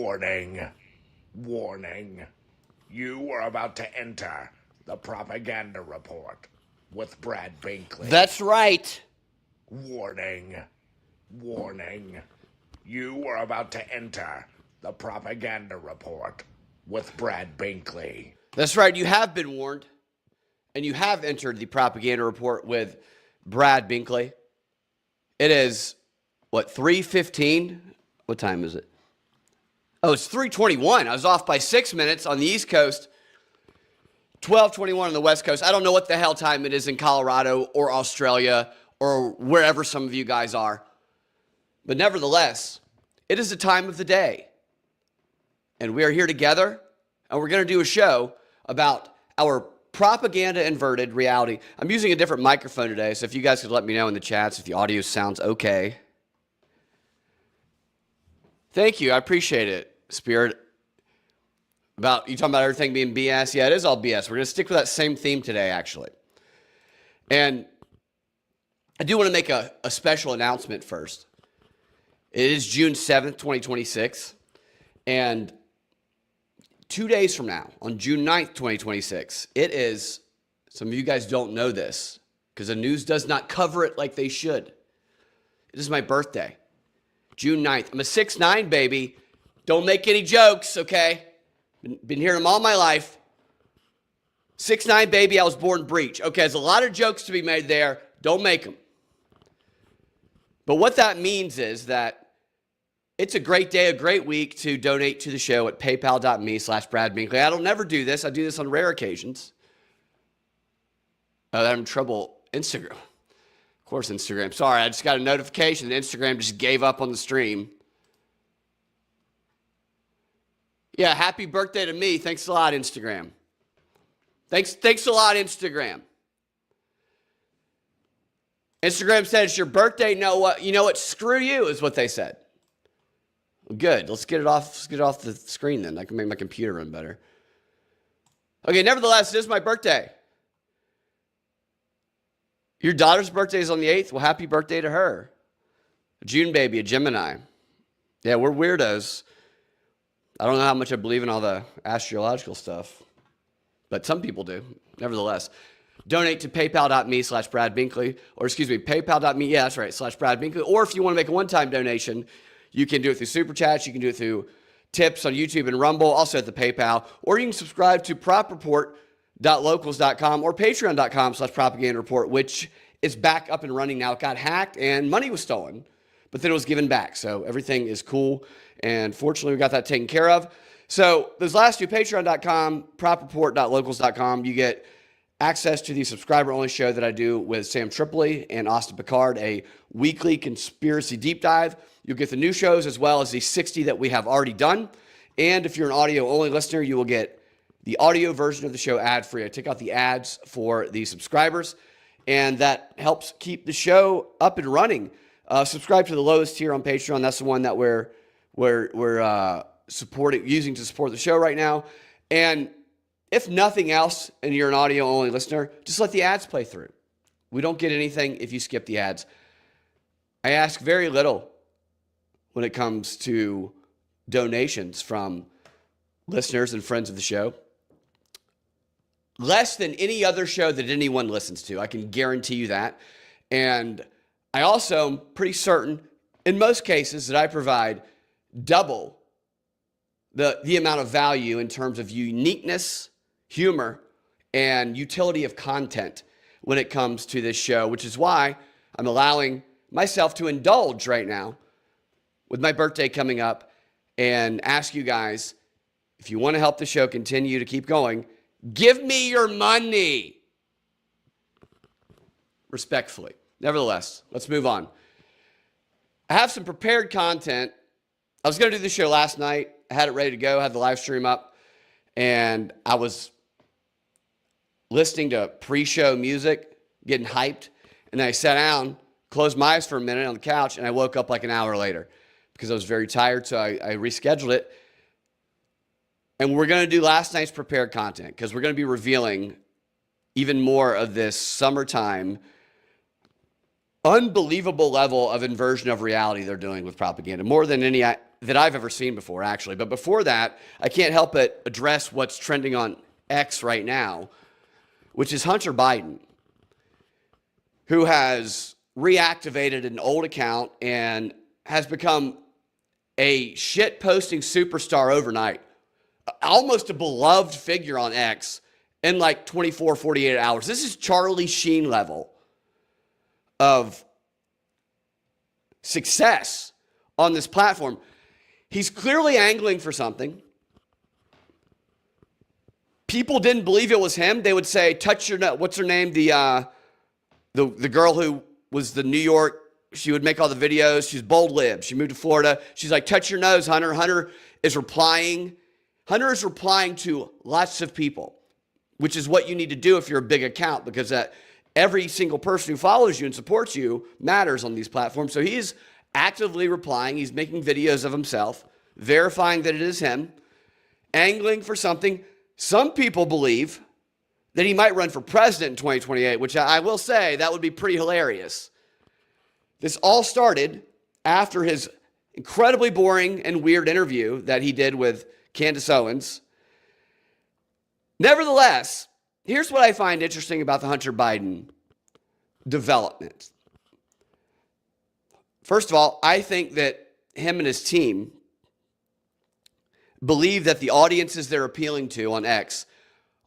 Warning. Warning. You are about to enter the propaganda report with Brad Binkley. That's right. Warning. Warning. You are about to enter the propaganda report with Brad Binkley. That's right. You have been warned, and you have entered the propaganda report with Brad Binkley. It is, 3:15? What time is it? Oh, it's 3:21. I was off by 6 minutes on the East Coast, 12:21 on the West Coast. I don't know what the hell time it is in Colorado or Australia or wherever some of you guys are. But nevertheless, it is the time of the day. And we are here together, and we're going to do a show about our propaganda inverted reality. I'm using a different microphone today, so if you guys could let me know in the chats if the audio sounds okay. Thank you. I appreciate it, Spirit. You talking about everything being BS? Yeah, it is all BS. We're going to stick with that same theme today, actually. And I do want to make a special announcement first. It is June 7th, 2026. And 2 days from now, on June 9th, 2026, it is, some of you guys don't know this, because the news does not cover it like they should. It is my birthday, June 9th. I'm a 6'9", baby. Don't make any jokes, okay? Been hearing them all my life. 6'9", baby, I was born breech. Okay, there's a lot of jokes to be made there. Don't make them. But what that means is that it's a great day, a great week to donate to the show at paypal.me/Brad Binkley. I don't never do this. I do this on rare occasions. I'm in trouble. Instagram. Of course, Instagram. Sorry, I just got a notification that Instagram just gave up on the stream. Yeah, happy birthday to me. Thanks a lot, Instagram. Thanks a lot, Instagram. Instagram said it's your birthday. You know what? Screw you is what they said. Good. Let's get it off. Let's get it off the screen then. I can make my computer run better. Okay. Nevertheless, it is my birthday. Your daughter's birthday is on the 8th. Well, happy birthday to her. A June baby, a Gemini. Yeah, we're weirdos. I don't know how much I believe in all the astrological stuff, but some people do. Nevertheless, donate to paypal.me/Brad Binkley, or paypal.me. Yeah, that's right, /Brad Binkley. Or if you want to make a one-time donation, you can do it through Super Chats. You can do it through tips on YouTube and Rumble, also at the PayPal. Or you can subscribe to propreport.locals.com or patreon.com/propaganda report, which is back up and running now. It got hacked and money was stolen, but then it was given back. So everything is cool. And fortunately, we got that taken care of. So those last two, patreon.com, propreport.locals.com, you get access to the subscriber-only show that I do with Sam Tripoli and Austin Picard, a weekly conspiracy deep dive. You'll get the new shows as well as the 60 that we have already done. And if you're an audio-only listener, you will get the audio version of the show ad-free. I take out the ads for the subscribers, and that helps keep the show up and running. Subscribe to the lowest tier on Patreon. That's the one that we're using to support the show right now. And if nothing else, and you're an audio-only listener, just let the ads play through. We don't get anything if you skip the ads. I ask very little when it comes to donations from listeners and friends of the show. Less than any other show that anyone listens to. I can guarantee you that. And I also am pretty certain, in most cases, that I provide double the amount of value in terms of uniqueness, humor, and utility of content when it comes to this show, which is why I'm allowing myself to indulge right now with my birthday coming up and ask you guys, if you want to help the show continue to keep going, give me your money. Respectfully. Nevertheless, let's move on. I have some prepared content. I was going to do this show last night. I had it ready to go, had the live stream up, and I was listening to pre-show music, getting hyped, and then I sat down, closed my eyes for a minute on the couch, and I woke up like an hour later because I was very tired, so I rescheduled it. And we're going to do last night's prepared content because we're going to be revealing even more of this summertime unbelievable level of inversion of reality they're doing with propaganda, more than any that I've ever seen before, actually. But before that, I can't help but address what's trending on X right now, which is Hunter Biden, who has reactivated an old account and has become a shit-posting superstar overnight, almost a beloved figure on X in like 24, 48 hours. This is Charlie Sheen level of success on this platform. He's clearly angling for something. People didn't believe it was him. They would say, touch your nut. What's her name? The girl who was the New York, she would make all the videos. She's bold lib. She moved to Florida. She's like, touch your nose, Hunter. Hunter is replying to lots of people, which is what you need to do if you're a big account, because every single person who follows you and supports you matters on these platforms. So he's actively replying. He's making videos of himself, verifying that it is him, angling for something. Some people believe that he might run for president in 2028, which I will say that would be pretty hilarious. This all started after his incredibly boring and weird interview that he did with Candace Owens. Nevertheless, here's what I find interesting about the Hunter Biden development. First of all, I think that him and his team believe that the audiences they're appealing to on X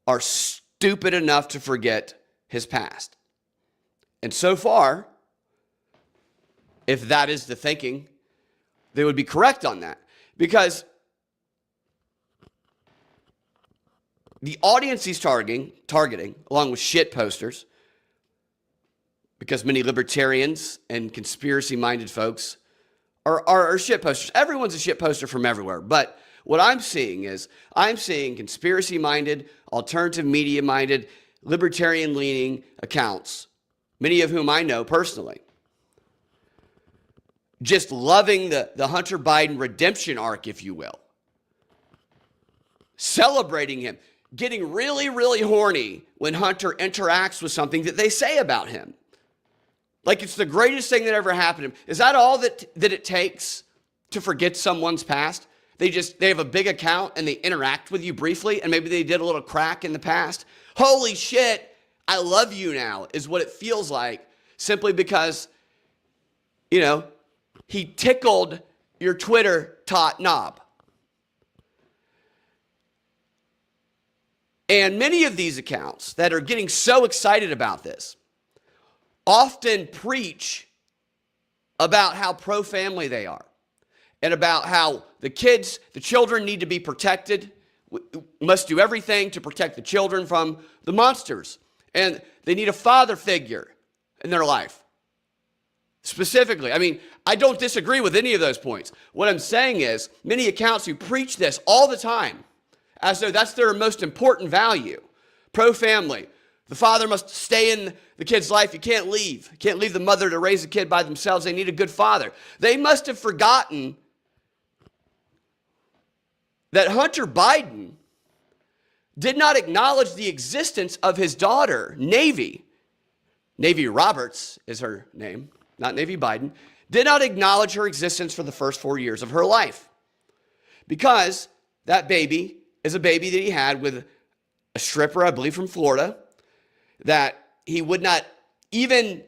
are stupid enough to forget his past. And so far, if that is the thinking, they would be correct on that. Because the audience he's targeting, along with shit posters, because many libertarians and conspiracy-minded folks are shit posters. Everyone's a shit poster from everywhere. But what I'm seeing conspiracy-minded, alternative media-minded, libertarian-leaning accounts, many of whom I know personally, just loving the Hunter Biden redemption arc, if you will. Celebrating him. Getting really, really horny when Hunter interacts with something that they say about him. Like it's the greatest thing that ever happened to him. Is that all that it takes to forget someone's past? They have a big account and they interact with you briefly, and maybe they did a little crack in the past. Holy shit, I love you now, is what it feels like, simply because, he tickled your Twitter tot knob. And many of these accounts that are getting so excited about this often preach about how pro-family they are and about how the children need to be protected, must do everything to protect the children from the monsters. And they need a father figure in their life. Specifically, I don't disagree with any of those points. What I'm saying is many accounts who preach this all the time, as though that's their most important value. Pro-family. The father must stay in the kid's life. You can't leave. You can't leave the mother to raise a kid by themselves. They need a good father. They must have forgotten that Hunter Biden did not acknowledge the existence of his daughter, Navy. Navy Roberts is her name, not Navy Biden. Did not acknowledge her existence for the first 4 years of her life. Because that baby is a baby that he had with a stripper, I believe from Florida, that he wouldn't even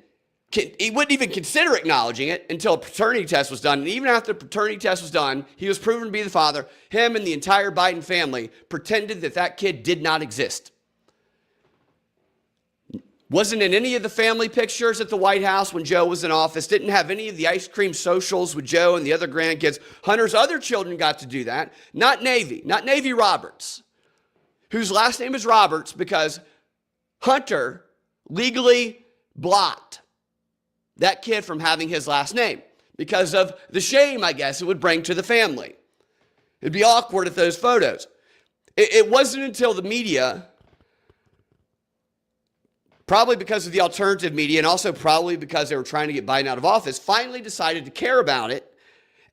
consider acknowledging it until a paternity test was done. And even after the paternity test was done, he was proven to be the father. Him and the entire Biden family pretended that kid did not exist. Wasn't in any of the family pictures at the White House when Joe was in office. Didn't have any of the ice cream socials with Joe and the other grandkids. Hunter's other children got to do that. Not Navy Roberts, whose last name is Roberts because Hunter legally blocked that kid from having his last name because of the shame, I guess, it would bring to the family. It'd be awkward at those photos. It wasn't until the media, probably because of the alternative media and also probably because they were trying to get Biden out of office, finally decided to care about it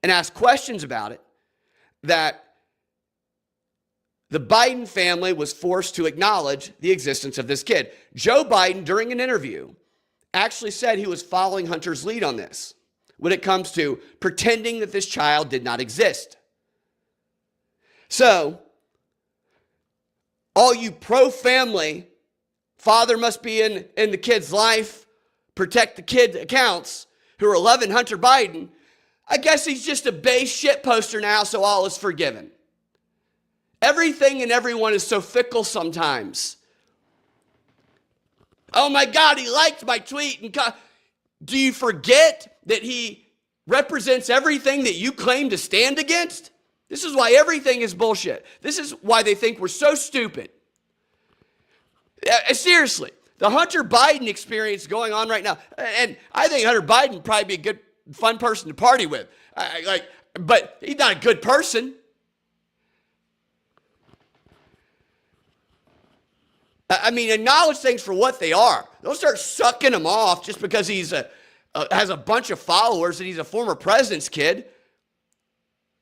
and ask questions about it, that the Biden family was forced to acknowledge the existence of this kid. Joe Biden, during an interview, actually said he was following Hunter's lead on this when it comes to pretending that this child did not exist. So, all you pro-family, father must be in the kid's life, protect the kid accounts who are loving Hunter Biden, I guess he's just a base shit poster now, so all is forgiven. Everything and everyone is so fickle sometimes. Oh my God, he liked my tweet. Do you forget that he represents everything that you claim to stand against? This is why everything is bullshit. This is why they think we're so stupid. Seriously, the Hunter Biden experience going on right now, and I think Hunter Biden would probably be a good, fun person to party with. But he's not a good person. I mean, acknowledge things for what they are. Don't start sucking him off just because he's has a bunch of followers and he's a former president's kid.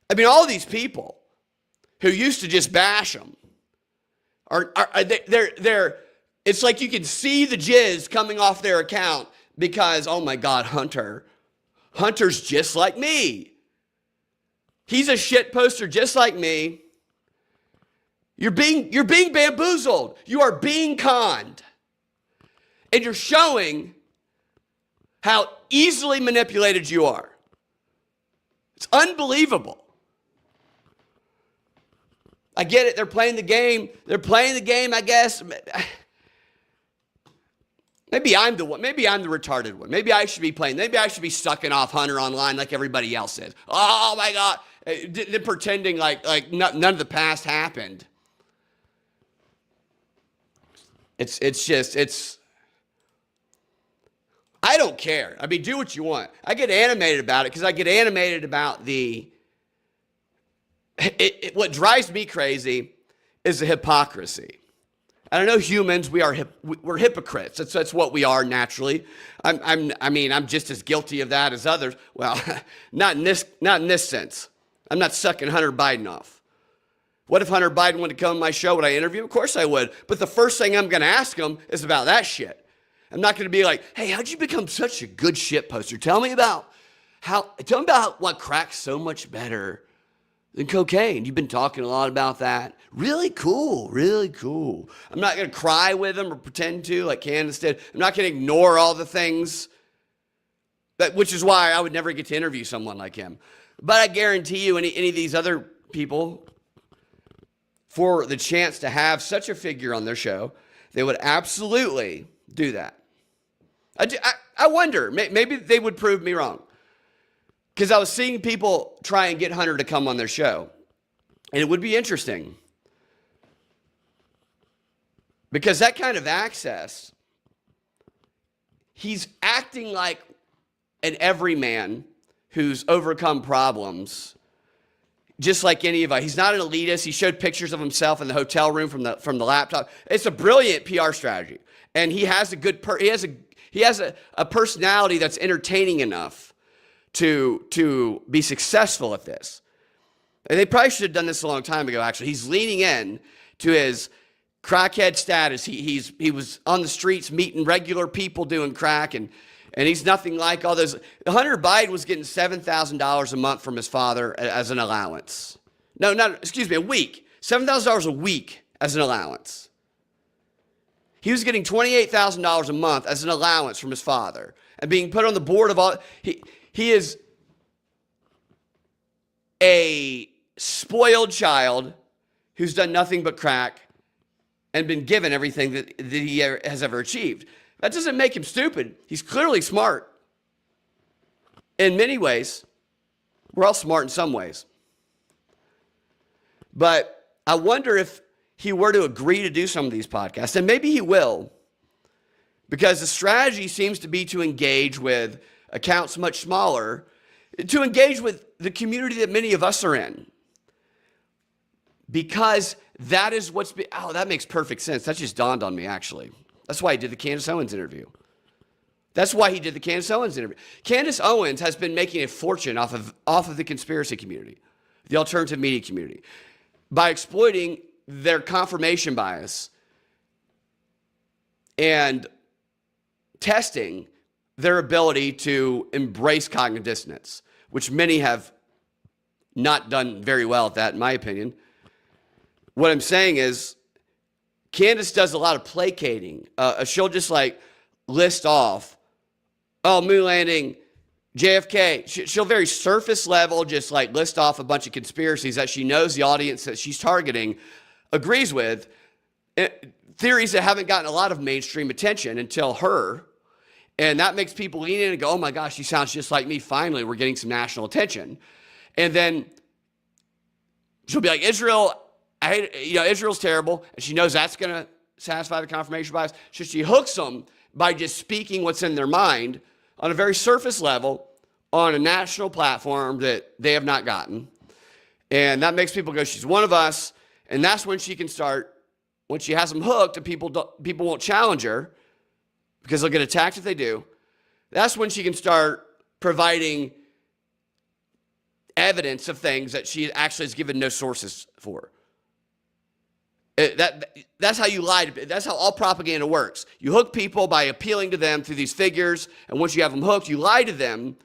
I mean, all these people who used to just bash him they're it's like you can see the jizz coming off their account because, oh my God, Hunter's just like me. He's a shit poster just like me. You're being bamboozled. You are being conned. And you're showing how easily manipulated you are. It's unbelievable. I get it. They're playing the game. I guess. Maybe I'm the one. Maybe I'm the retarded one. Maybe I should be playing. Maybe I should be sucking off Hunter online like everybody else is. Oh my God. They're pretending like none of the past happened. I don't care. I mean, do what you want. I get animated about it because I get animated about what drives me crazy is the hypocrisy. And I know humans, we're hypocrites. That's what we are naturally. I'm just as guilty of that as others. Well, not in this sense. I'm not sucking Hunter Biden off. What if Hunter Biden wanted to come on my show? Would I interview him? Of course I would. But the first thing I'm going to ask him is about that shit. I'm not going to be like, hey, how'd you become such a good shit poster? Tell me about what crack's so much better than cocaine. You've been talking a lot about that. Really cool, really cool. I'm not going to cry with him or pretend to like Candace did. I'm not going to ignore all the things, which is why I would never get to interview someone like him. But I guarantee you any of these other people, for the chance to have such a figure on their show, they would absolutely do that. I wonder, maybe they would prove me wrong. Because I was seeing people try and get Hunter to come on their show. And it would be interesting. Because that kind of access, he's acting like an everyman who's overcome problems, just like any of us. He's not an elitist. He showed pictures of himself in the hotel room from the laptop. It's a brilliant PR strategy, and he has a personality that's entertaining enough to be successful at this. And they probably should have done this a long time ago. Actually, he's leaning in to his crackhead status. He was on the streets meeting regular people doing crack, and he's nothing like all those. Hunter Biden was getting $7,000 a month from his father as an allowance. A week. $7,000 a week as an allowance. He was getting $28,000 a month as an allowance from his father and being put on the board of all. He is a spoiled child who's done nothing but crack and been given everything that he has ever achieved. That doesn't make him stupid. He's clearly smart. In many ways, we're all smart in some ways. But I wonder if he were to agree to do some of these podcasts, and maybe he will, because the strategy seems to be to engage with accounts much smaller, to engage with the community that many of us are in. Because that is that makes perfect sense. That just dawned on me, actually. That's why he did the Candace Owens interview. Candace Owens has been making a fortune off of the conspiracy community, the alternative media community, by exploiting their confirmation bias and testing their ability to embrace cognitive dissonance, which many have not done very well at that, in my opinion. What I'm saying is, Candace does a lot of placating. She'll just like list off, oh, moon landing, JFK. She'll very surface level just like list off a bunch of conspiracies that she knows the audience that she's targeting agrees with. Theories that haven't gotten a lot of mainstream attention until her. And that makes people lean in and go, oh my gosh, she sounds just like me. Finally, we're getting some national attention. And then she'll be like, Israel's terrible. And she knows that's going to satisfy the confirmation bias. So she hooks them by just speaking what's in their mind on a very surface level on a national platform that they have not gotten. And that makes people go, she's one of us. And that's when she can start, when she has them hooked and people won't challenge her because they'll get attacked if they do. That's when she can start providing evidence of things that she actually has given no sources for. That's how you lie. That's how all propaganda works. You hook people by appealing to them through these figures, and once you have them hooked, you lie to them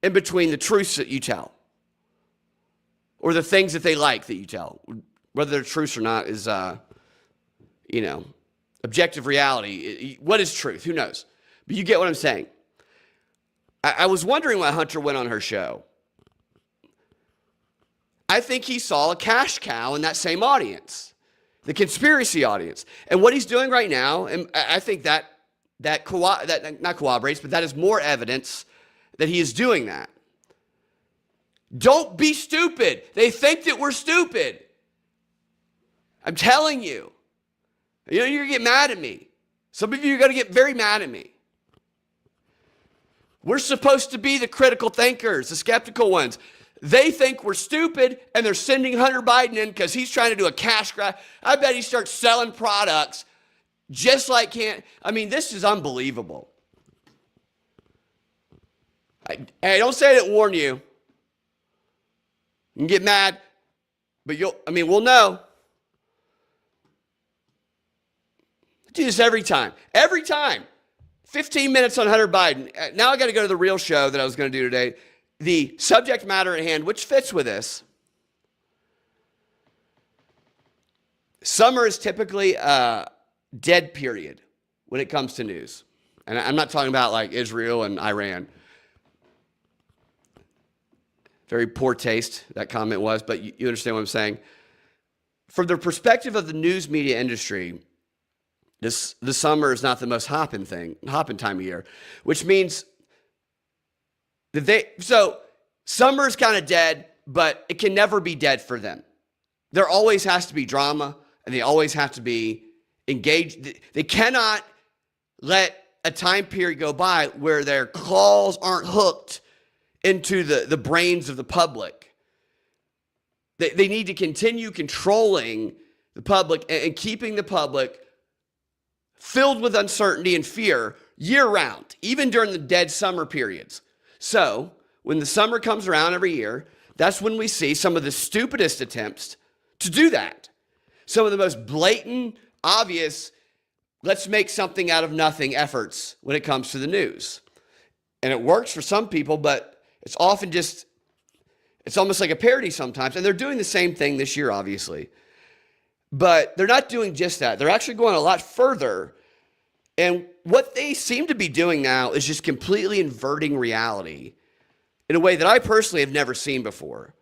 in between the truths that you tell or the things that they like that you tell. Whether they're truths or not is, objective reality. What is truth? Who knows? But you get what I'm saying. I was wondering why Hunter went on her show. I think he saw a cash cow in that same audience, the conspiracy audience. And what he's doing right now, and I think that not corroborates, but that is more evidence that he is doing that. Don't be stupid. They think that we're stupid. I'm telling you. You're going to get mad at me. Some of you are going to get very mad at me. We're supposed to be the critical thinkers, the skeptical ones. They think we're stupid, and they're sending Hunter Biden in because he's trying to do a cash grab. I bet he starts selling products just like this is unbelievable. Hey, don't say I didn't warn you. You can get mad, but we'll know. I do this every time. Every time. 15 minutes on Hunter Biden. Now I got to go to the real show that I was going to do today. The subject matter at hand, which fits with this. Summer is typically a dead period when it comes to news. And I'm not talking about like Israel and Iran. Very poor taste, that comment was, but you understand what I'm saying. From the perspective of the news media industry, the summer is not the most hopping time of year, which means so summer is kind of dead, but it can never be dead for them. There always has to be drama, and they always have to be engaged. They cannot let a time period go by where their claws aren't hooked into the brains of the public. They need to continue controlling the public and keeping the public filled with uncertainty and fear year-round, even during the dead summer periods. So, when the summer comes around every year, that's when we see some of the stupidest attempts to do that. Some of the most blatant, obvious, let's make something out of nothing efforts when it comes to the news. And it works for some people, but it's often it's almost like a parody sometimes. And they're doing the same thing this year, obviously. But they're not doing just that. They're actually going a lot further. And what they seem to be doing now is just completely inverting reality in a way that I personally have never seen before.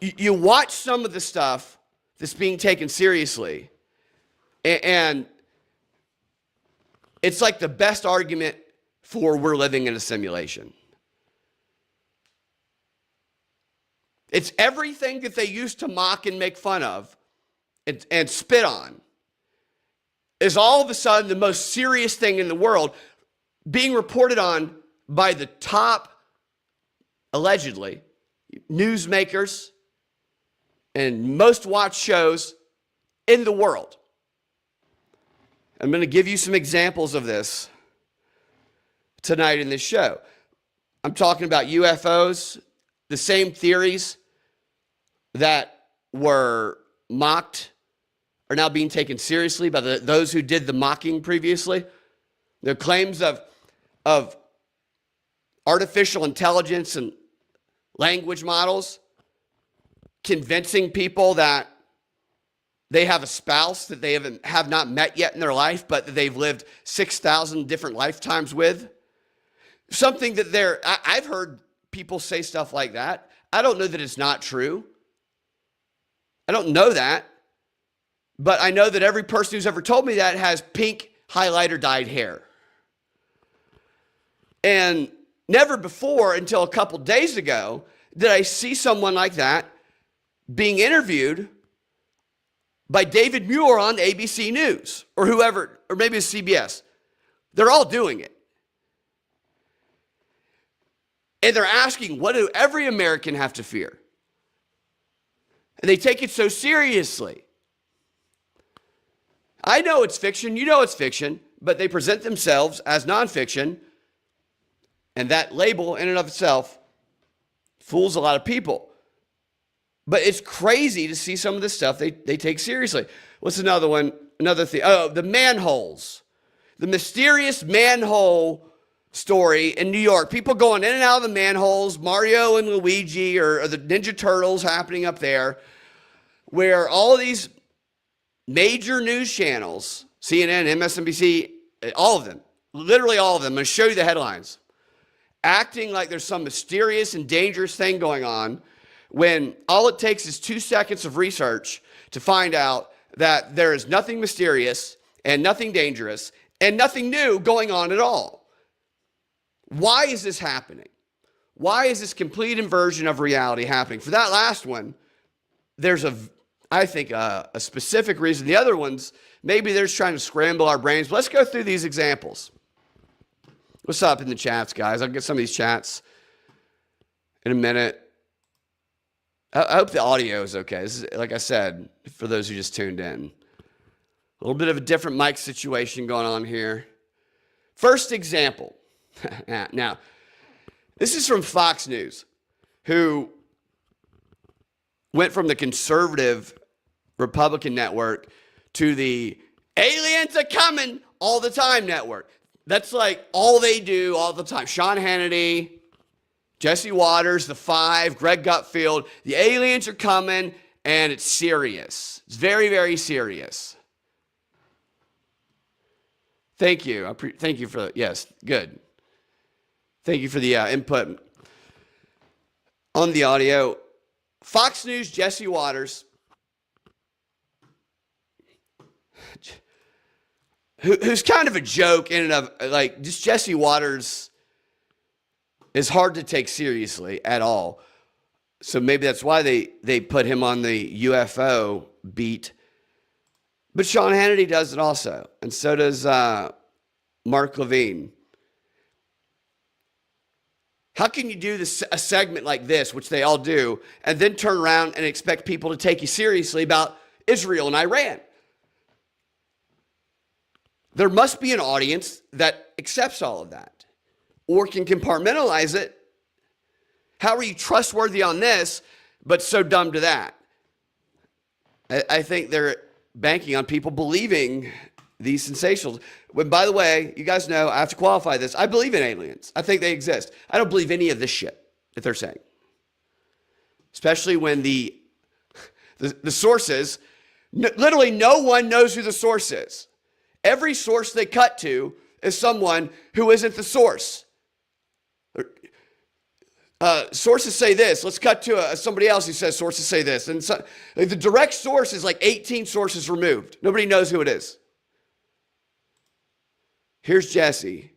You watch some of the stuff that's being taken seriously, and it's like the best argument for we're living in a simulation. It's everything that they used to mock and make fun of and spit on is all of a sudden the most serious thing in the world being reported on by the top, allegedly, newsmakers and most watched shows in the world. I'm going to give you some examples of this tonight in this show. I'm talking about UFOs, the same theories that were mocked are now being taken seriously by those who did the mocking previously. Their claims of of artificial intelligence and language models convincing people that they have a spouse that they have not met yet in their life, but that they've lived 6,000 different lifetimes with. Something that I've heard people say stuff like that. I don't know that it's not true. I don't know that. But I know that every person who's ever told me that has pink highlighter dyed hair. And never before until a couple days ago did I see someone like that being interviewed by David Muir on ABC News or whoever, or maybe it's CBS. They're all doing it. And they're asking, what do every American have to fear? And they take it so seriously. I know it's fiction, you know it's fiction, but they present themselves as nonfiction, and that label in and of itself fools a lot of people. But it's crazy to see some of this stuff they take seriously. What's another one? Another thing. Oh, the manholes. The mysterious manhole story in New York. People going in and out of the manholes, Mario and Luigi or the Ninja Turtles happening up there, where all of these major news channels, CNN, MSNBC, all of them, literally all of them, I'm going to show you the headlines, acting like there's some mysterious and dangerous thing going on when all it takes is 2 seconds of research to find out that there is nothing mysterious and nothing dangerous and nothing new going on at all. Why is this happening? Why is this complete inversion of reality happening? For that last one, there's I think a specific reason. The other ones, maybe they're just trying to scramble our brains. But let's go through these examples. What's up in the chats, guys? I'll get some of these chats in a minute. I hope the audio is okay. This is, like I said, for those who just tuned in, a little bit of a different mic situation going on here. First example. Now, this is from Fox News, who went from the conservative Republican network to the aliens are coming all the time network. That's like all they do all the time. Sean Hannity, Jesse Waters, The Five, Greg Gutfeld. The aliens are coming, and it's serious. It's very, very serious. Thank you. Thank you for, yes, good. Thank you for the input on the audio. Fox News, Jesse Waters, who's kind of a joke in and of, like, just Jesse Waters is hard to take seriously at all. So maybe that's why they put him on the UFO beat. But Sean Hannity does it also. And so does Mark Levine. How can you do a segment like this, which they all do, and then turn around and expect people to take you seriously about Israel and Iran? There must be an audience that accepts all of that or can compartmentalize it. How are you trustworthy on this, but so dumb to that? I think they're banking on people believing these sensations. When, by the way, you guys know, I have to qualify this. I believe in aliens. I think they exist. I don't believe any of this shit that they're saying. Especially when the sources, literally no one knows who the source is. Every source they cut to is someone who isn't the source. Sources say this. Let's cut to somebody else who says sources say this. And so, like, the direct source is like 18 sources removed. Nobody knows who it is. Here's Jesse.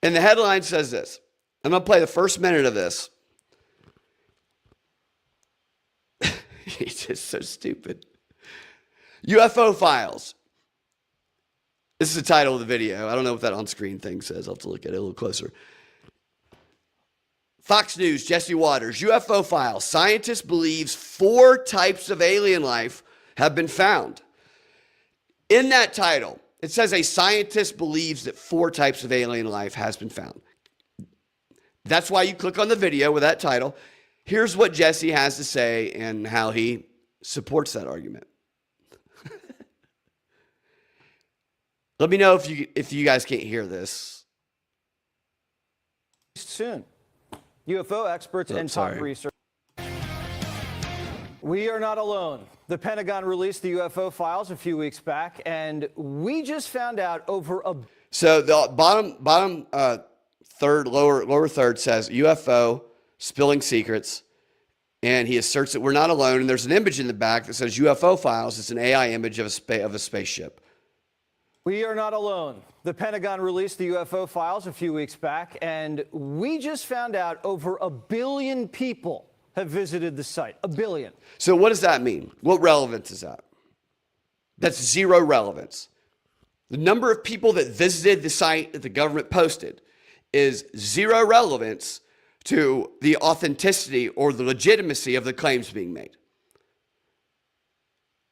And the headline says this. I'm going to play the first minute of this. He's just so stupid. UFO files. This is the title of the video. I don't know what that on-screen thing says. I'll have to look at it a little closer. Fox News, Jesse Waters, UFO files. Scientists believes 4 types of alien life have been found. In that title, it says a scientist believes that 4 types of alien life has been found. That's why you click on the video with that title. Here's what Jesse has to say and how he supports that argument. Let me know if you guys can't hear this. Soon. UFO experts and top research. We are not alone. The Pentagon released the UFO files a few weeks back, and we just found out over a... So the bottom third, lower third says UFO spilling secrets, and he asserts that we're not alone. And there's an image in the back that says UFO files. It's an AI image of a spaceship. We are not alone. The Pentagon released the UFO files a few weeks back, and we just found out over 1 billion people have visited the site. 1 billion. So what does that mean? What relevance is that? That's zero relevance. The number of people that visited the site that the government posted is zero relevance to the authenticity or the legitimacy of the claims being made.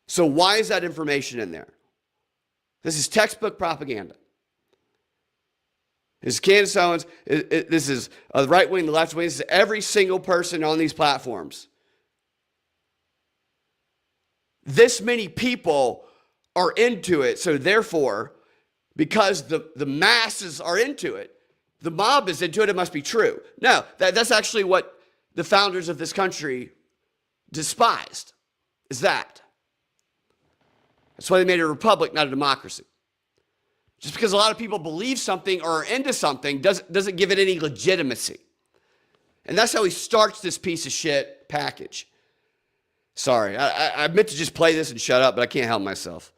So why is that information in there? This is textbook propaganda. This is Candace Owens. This is the right wing, the left wing. This is every single person on these platforms. This many people are into it. So therefore, because the masses are into it, the mob is into it, it must be true. No, that's actually what the founders of this country despised, is that. That's why they made it a republic, not a democracy. Just because a lot of people believe something or are into something doesn't give it any legitimacy. And that's how he starts this piece of shit package. Sorry, I meant to just play this and shut up, but I can't help myself.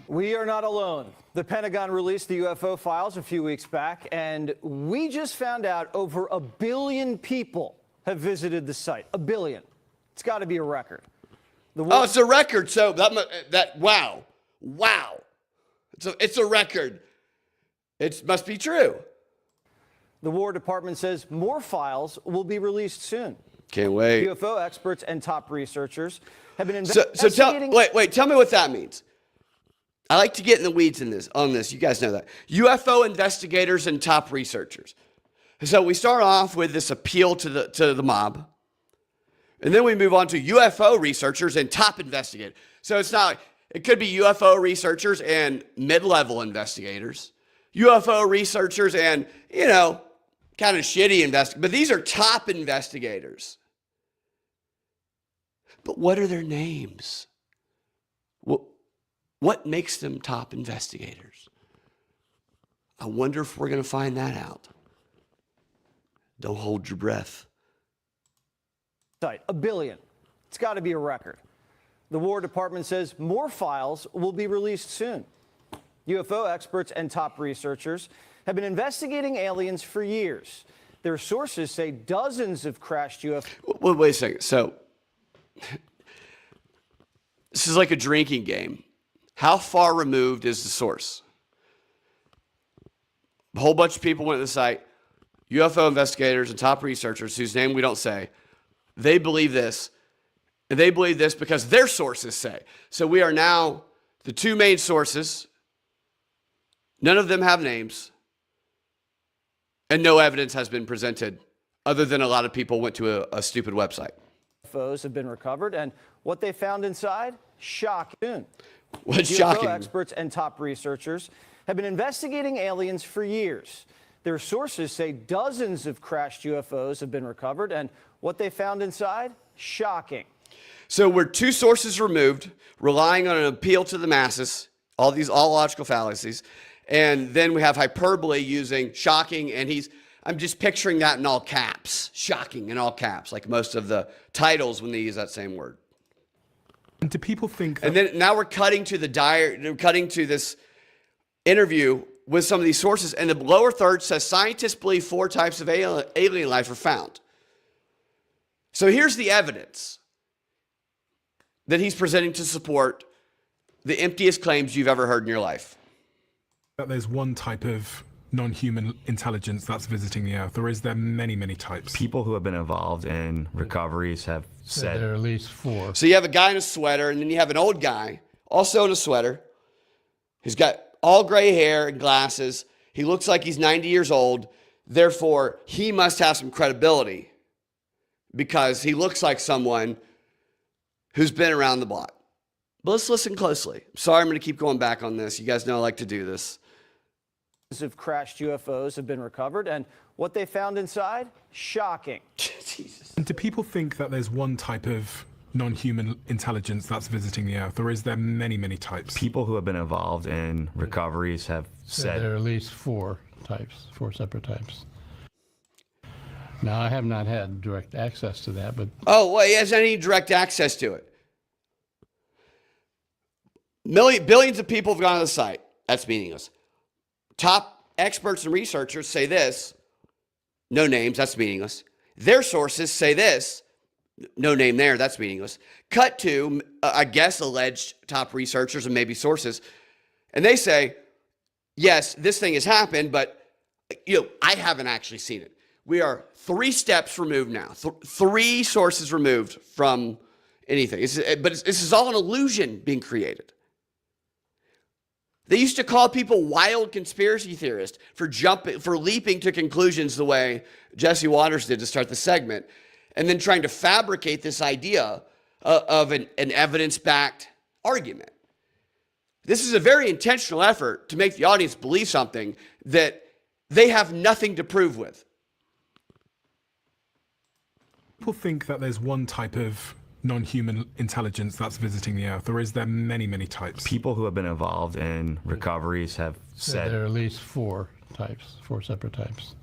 We are not alone. The Pentagon released the UFO files a few weeks back, and we just found out over 1 billion people have visited the site. 1 billion. It's got to be a record. It's a record. So wow. It's a record. It must be true. The War Department says more files will be released soon. Can't wait. UFO experts and top researchers have been investigating. Tell me what that means. I like to get in the weeds on this. You guys know that. UFO investigators and top researchers. So we start off with this appeal to the mob. And then we move on to UFO researchers and top investigators. So it's not, it could be UFO researchers and mid-level investigators. UFO researchers and, kind of shitty investigators. But these are top investigators. But what are their names? What makes them top investigators? I wonder if we're going to find that out. Don't hold your breath. 1 billion. It's got to be a record. The War Department says more files will be released soon. UFO experts and top researchers have been investigating aliens for years. Their sources say dozens of crashed UFOs. Wait a second. So this is like a drinking game. How far removed is the source? A whole bunch of people went to the site. UFO investigators and top researchers, whose name we don't say, they believe this. And they believe this because their sources say. So we are now the two main sources. None of them have names. And no evidence has been presented other than a lot of people went to a stupid website. UFOs have been recovered, and what they found inside, shocking. What's UFO shocking? Experts and top researchers have been investigating aliens for years. Their sources say dozens of crashed UFOs have been recovered, and what they found inside, shocking. So we're two sources removed, relying on an appeal to the masses, all logical fallacies, and then we have hyperbole using shocking, and I'm just picturing that in all caps, shocking in all caps, like most of the titles when they use that same word. And do people think that... And then now we're cutting to this interview with some of these sources, and the lower third says scientists believe 4 types of alien life are found. So here's the evidence that he's presenting to support the emptiest claims you've ever heard in your life. That there's one type of non-human intelligence that's visiting the Earth, or is there many, many types? People who have been involved in recoveries have said there are at least 4. So you have a guy in a sweater, and then you have an old guy, also in a sweater. He's got all gray hair and glasses. He looks like he's 90 years old. Therefore, he must have some credibility because he looks like someone who's been around the block. But let's listen closely. Sorry, I'm going to keep going back on this. You guys know I like to do this. Of crashed UFOs have been recovered, and what they found inside, shocking. Jesus. And do people think that there's one type of non-human intelligence that's visiting the Earth, or is there many, many types? People who have been involved in recoveries have said There are at least four separate types. Now, I have not had direct access to that, but Oh, well, he has any direct access to it. Billions of people have gone to the site. That's meaningless. Top experts and researchers say this. No names, that's meaningless. Their sources say this. No name there, that's meaningless. Cut to, I guess, alleged top researchers and maybe sources. And they say, yes, this thing has happened, but I haven't actually seen it. We are 3 steps removed now. 3 sources removed from anything. This is all an illusion being created. They used to call people wild conspiracy theorists for leaping to conclusions the way Jesse Waters did to start the segment, and then trying to fabricate this idea of an evidence-backed argument. This is a very intentional effort to make the audience believe something that they have nothing to prove with. People think that there's one type of non-human intelligence that's visiting the Earth, or is there many, many types? people who have been involved in recoveries have said there are at least four separate types.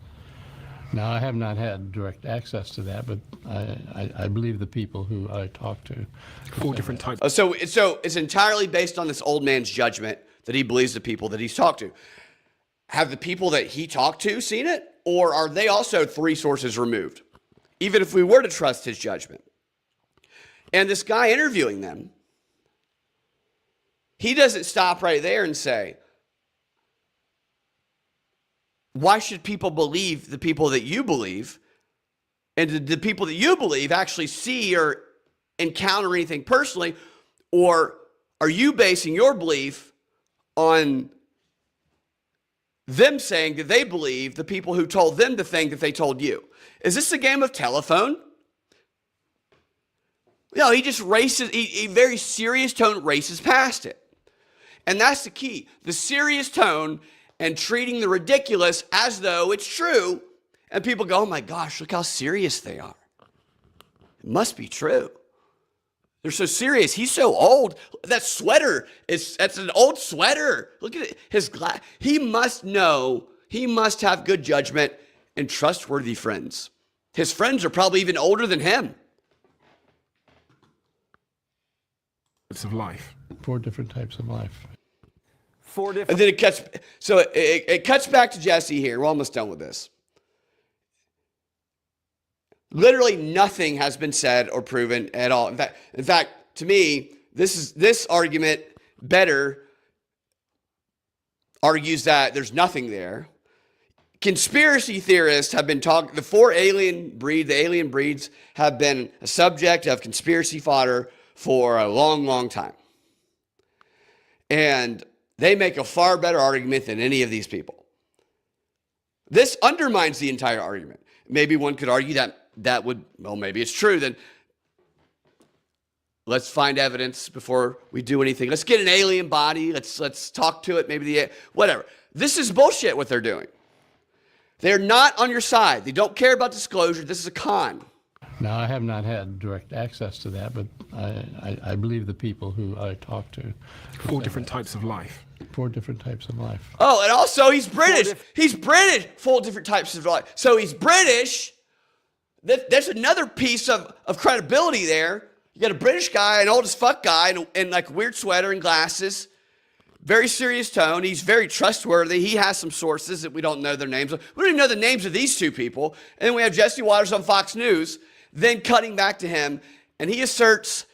Now, I have not had direct access to that, but I believe the people who I talked to. 4 different types. So it's entirely based on this old man's judgment that he believes the people that he's talked to. Have the people that he talked to seen it, or are they also 3 sources removed? Even if we were to trust his judgment. And this guy interviewing them, he doesn't stop right there and say, why should people believe the people that you believe? And did the people that you believe actually see or encounter anything personally? Or are you basing your belief on them saying that they believe the people who told them the thing that they told you? Is this a game of telephone? No, he just races, a very serious tone races past it. And that's the key. The serious tone and treating the ridiculous as though it's true. And people go, oh my gosh, look how serious they are. It must be true. They're so serious. He's so old. That sweater, that's an old sweater. Look at it. His glass. He must know, he must have good judgment and trustworthy friends. His friends are probably even older than him. Of life. 4 different types of life. 4 different. And then it cuts back to Jesse here. We're almost done with this. Literally nothing has been said or proven at all. In fact, to me, this argument better argues that there's nothing there. Conspiracy theorists have been talking. The alien breeds have been a subject of conspiracy fodder for a long, long time. And they make a far better argument than any of these people. This undermines the entire argument. Maybe one could argue that would, well, maybe it's true. Then let's find evidence before we do anything. Let's get an alien body. Let's talk to it. Maybe whatever. This is bullshit what they're doing. They're not on your side. They don't care about disclosure. This is a con. Now, I have not had direct access to that, but I believe the people who I talked to. 4 different types of life. 4 different types of life. Oh, and also he's British. He's British. 4 different types of life. So he's British. There's another piece of credibility there. You got a British guy, an old as fuck guy, in like a weird sweater and glasses. Very serious tone. He's very trustworthy. He has some sources that we don't know their names of. We don't even know the names of these 2 people. And then we have Jesse Waters on Fox News. Then cutting back to him, and he asserts,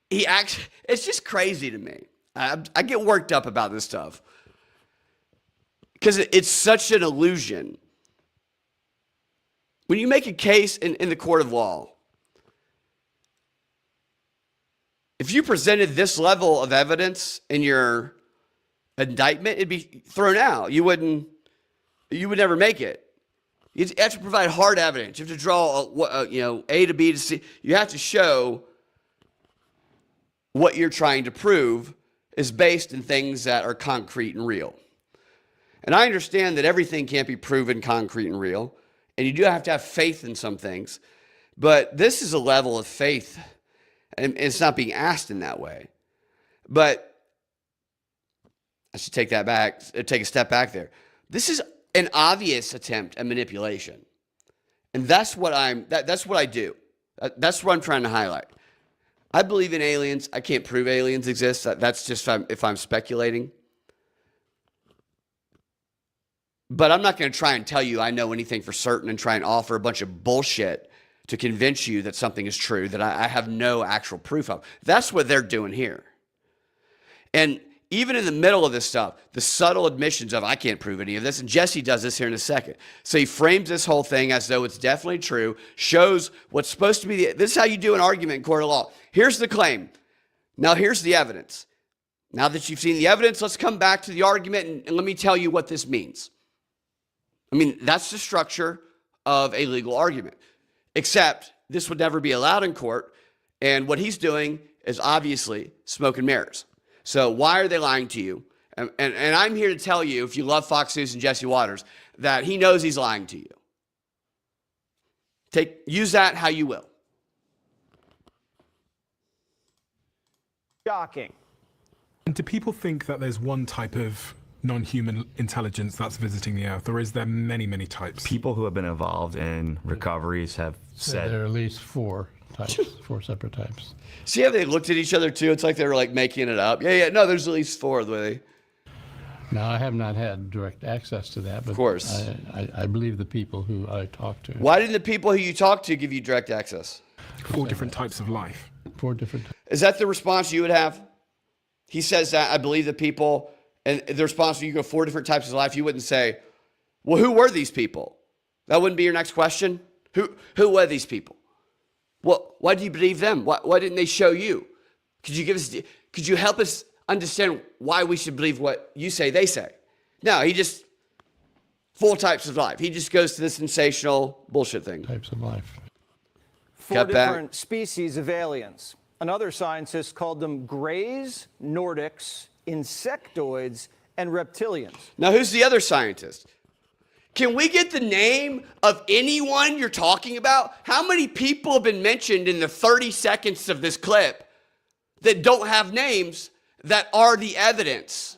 it's just crazy to me. I get worked up about this stuff because it's such an illusion. When you make a case in the court of law, if you presented this level of evidence in your indictment, it'd be thrown out. You would never make it. You have to provide hard evidence. You have to draw, A to B to C. You have to show what you're trying to prove is based in things that are concrete and real. And I understand that everything can't be proven concrete and real, and you do have to have faith in some things, but this is a level of faith, and it's not being asked in that way. But I should take that back, take a step back there. This is an obvious attempt at manipulation. And that's what that's what I do. That's what I'm trying to highlight. I believe in aliens. I can't prove aliens exist. That's just if I'm speculating. But I'm not going to try and tell you I know anything for certain and try and offer a bunch of bullshit to convince you that something is true that I have no actual proof of. That's what they're doing here. And even in the middle of this stuff, the subtle admissions of I can't prove any of this, and Jesse does this here in a second. So he frames this whole thing as though it's definitely true, shows what's supposed to be this is how you do an argument in court of law. Here's the claim. Now here's the evidence. Now that you've seen the evidence, let's come back to the argument and let me tell you what this means. I mean, that's the structure of a legal argument, except this would never be allowed in court. And what he's doing is obviously smoke and mirrors. So why are they lying to you? And I'm here to tell you, if you love Fox News and Jesse Waters, that he knows he's lying to you. Use that how you will. Shocking. And do people think that there's one type of non-human intelligence that's visiting the Earth, or is there many, many types? People who have been involved in recoveries have said There are at least 4 types, 4 separate types. See how they looked at each other too? It's like they were like making it up. Yeah, no, there's at least 4 the way they... Now, I have not had direct access to that, but Of course. I believe the people who I talked to. Why didn't the people who you talked to give you direct access? 4 different types of life. 4 different. Is that the response you would have? He says that, I believe the people, and the response when you go 4 different types of life, you wouldn't say, well, who were these people? That wouldn't be your next question? Who were these people? Well, why do you believe them? Why didn't they show you? Could you help us understand why we should believe what you say they say? No, he just, 4 types of life. He just goes to the sensational bullshit thing. Types of life. 4 Got back. different species of aliens. Another scientist called them Greys, Nordics, insectoids, and reptilians. Now, who's the other scientist? Can we get the name of anyone you're talking about? How many people have been mentioned in the 30 seconds of this clip that don't have names that are the evidence?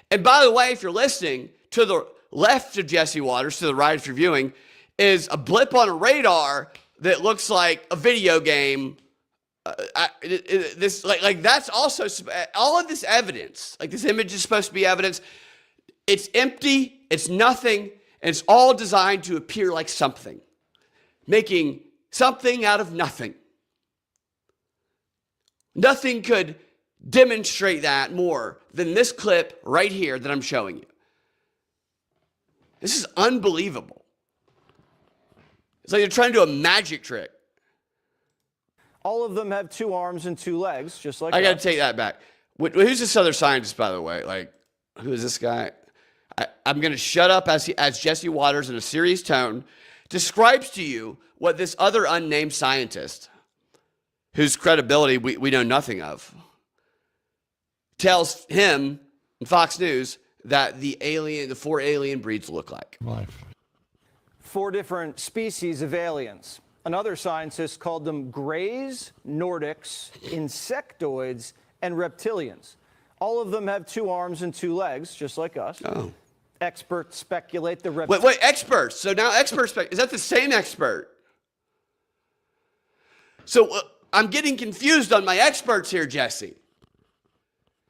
And by the way, if you're listening, to the left of Jesse Waters, to the right if you're viewing, is a blip on a radar that looks like a video game. That's also all of this evidence. Like, this image is supposed to be evidence. It's empty, it's nothing, and it's all designed to appear like something, making something out of nothing. Nothing could demonstrate that more than this clip right here that I'm showing you. This is unbelievable. It's like they're trying to do a magic trick. All of them have 2 arms and 2 legs, just like I got us. to take that back. Who's this other scientist, by the way? Like, who is this guy? I'm going to shut up as Jesse Waters, in a serious tone, describes to you what this other unnamed scientist, whose credibility we know nothing of, tells him in Fox News that the 4 alien breeds look like. Life. 4 different species of aliens. Another scientist called them Greys, Nordics, insectoids, and reptilians. All of them have 2 arms and 2 legs, just like us. Oh. Experts speculate the Wait, experts. So now experts, is that the same expert? So I'm getting confused on my experts here, Jesse.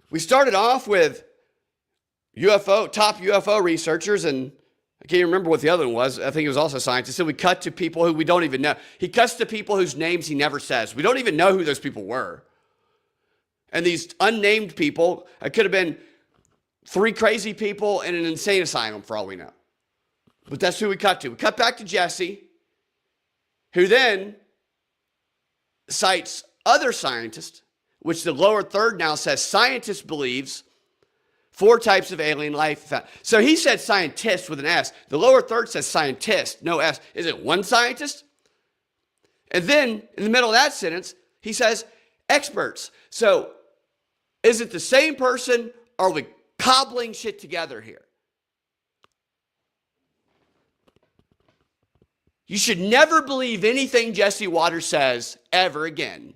We started off with top UFO researchers, and I can't even remember what the other one was. I think it was also scientists. So we cut to people who we don't even know. He cuts to people whose names he never says. We don't even know who those people were. And these unnamed people, it could have been 3 crazy people in an insane asylum for all we know. But that's who we cut to. We cut back to Jesse, who then cites other scientists, which the lower third now says scientists believes 4 types of alien life found. So he said scientist with an S. The lower third says scientist, no S. Is it one scientist? And then in the middle of that sentence, he says, experts. So is it the same person, or are we cobbling shit together here? You should never believe anything Jesse Waters says ever again.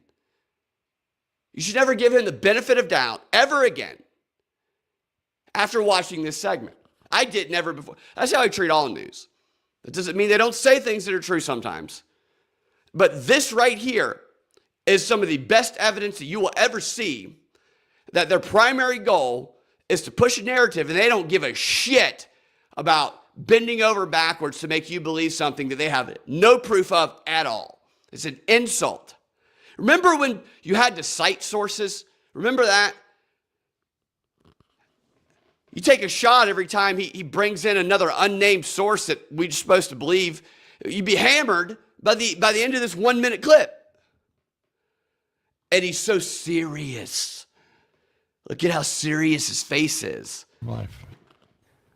You should never give him the benefit of doubt ever again after watching this segment. I did never before. That's how I treat all news. That doesn't mean they don't say things that are true sometimes. But this right here is some of the best evidence that you will ever see that their primary goal is to push a narrative, and they don't give a shit about bending over backwards to make you believe something that they have no proof of at all. It's an insult. Remember when you had to cite sources? Remember that? You take a shot every time he brings in another unnamed source that we're supposed to believe. You'd be hammered by the end of this 1 minute clip. And he's so serious. Look at how serious his face is. Life.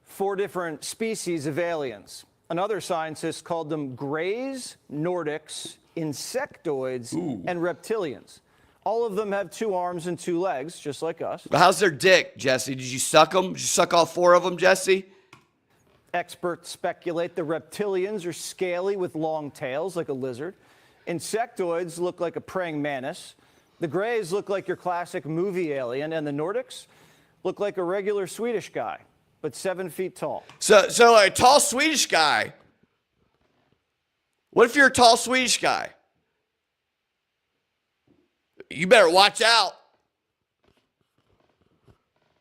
4 different species of aliens. Another scientist called them Greys, Nordics, insectoids, and reptilians. All of them have 2 arms and 2 legs, just like us. But how's their dick, Jesse? Did you suck them? Did you suck all 4 of them, Jesse? Experts speculate the reptilians are scaly with long tails, like a lizard. Insectoids look like a praying mantis. The Greys look like your classic movie alien, and the Nordics look like a regular Swedish guy, but 7 feet tall. So a tall Swedish guy. What if you're a tall Swedish guy? You better watch out.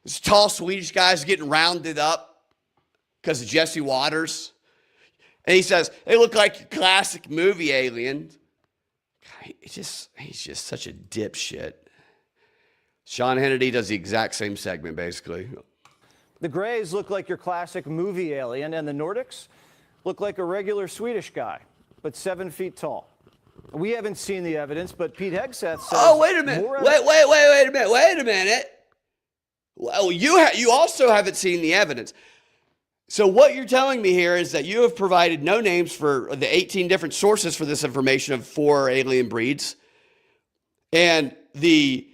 This tall Swedish guy's getting rounded up because of Jesse Waters. And he says, they look like your classic movie alien. He's just such a dipshit. Sean Hannity does the exact same segment, basically. The Greys look like your classic movie alien, and the Nordics look like a regular Swedish guy, but 7 feet tall. We haven't seen the evidence, but Pete Hegseth says... Oh, wait a minute. Wait a minute. Well, you also haven't seen the evidence. So what you're telling me here is that you have provided no names for the 18 different sources for this information of 4 alien breeds. And the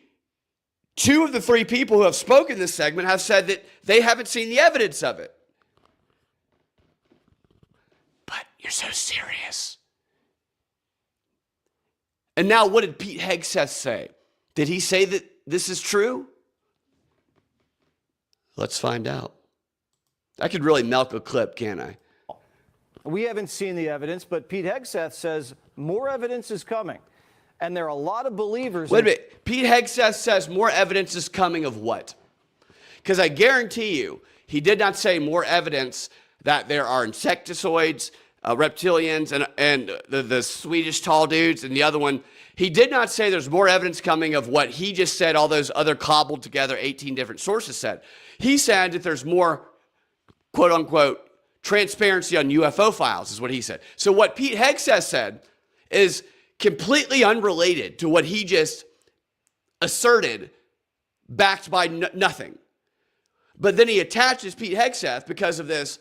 2 of the 3 people who have spoken this segment have said that they haven't seen the evidence of it. But you're so serious. And now what did Pete Hegseth say? Did he say that this is true? Let's find out. I could really milk a clip, can't I? We haven't seen the evidence, but Pete Hegseth says more evidence is coming. And there are a lot of believers... Wait a minute. Pete Hegseth says more evidence is coming of what? Because I guarantee you, he did not say more evidence that there are insectoids, reptilians, and the Swedish tall dudes, and the other one. He did not say there's more evidence coming of what he just said all those other cobbled together 18 different sources said. He said that there's more, quote unquote, transparency on UFO files is what he said. So what Pete Hegseth said is completely unrelated to what he just asserted, backed by nothing. But then he attaches Pete Hegseth because of this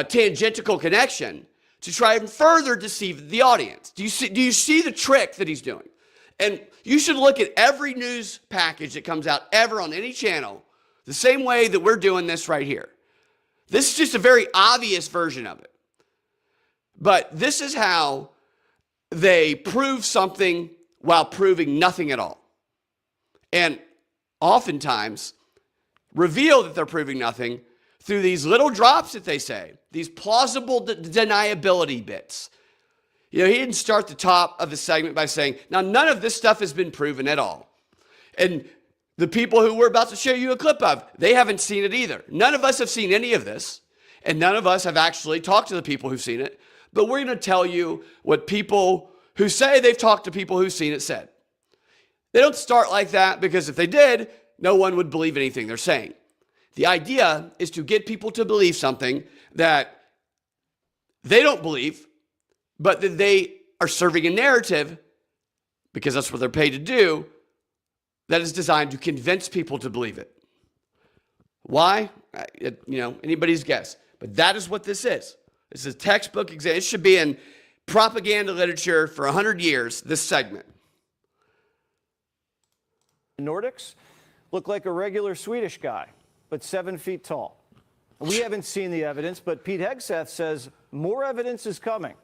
tangential connection to try and further deceive the audience. Do you see the trick that he's doing? And you should look at every news package that comes out ever on any channel the same way that we're doing this right here. This is just a very obvious version of it. But this is how they prove something while proving nothing at all. And oftentimes reveal that they're proving nothing through these little drops that they say, these plausible deniability bits. You know, he didn't start the top of the segment by saying, now none of this stuff has been proven at all. And the people who we're about to show you a clip of, they haven't seen it either. None of us have seen any of this, and none of us have actually talked to the people who've seen it. But we're going to tell you what people who say they've talked to people who've seen it said. They don't start like that because if they did, no one would believe anything they're saying. The idea is to get people to believe something that they don't believe, but that they are serving a narrative, because that's what they're paid to do, that is designed to convince people to believe it. Why? Anybody's guess. But that is what this is. This is a textbook example. It should be in propaganda literature for 100 years, this segment. Nordics looked like a regular Swedish guy, but 7 feet tall. We haven't seen the evidence, but Pete Hegseth says more evidence is coming,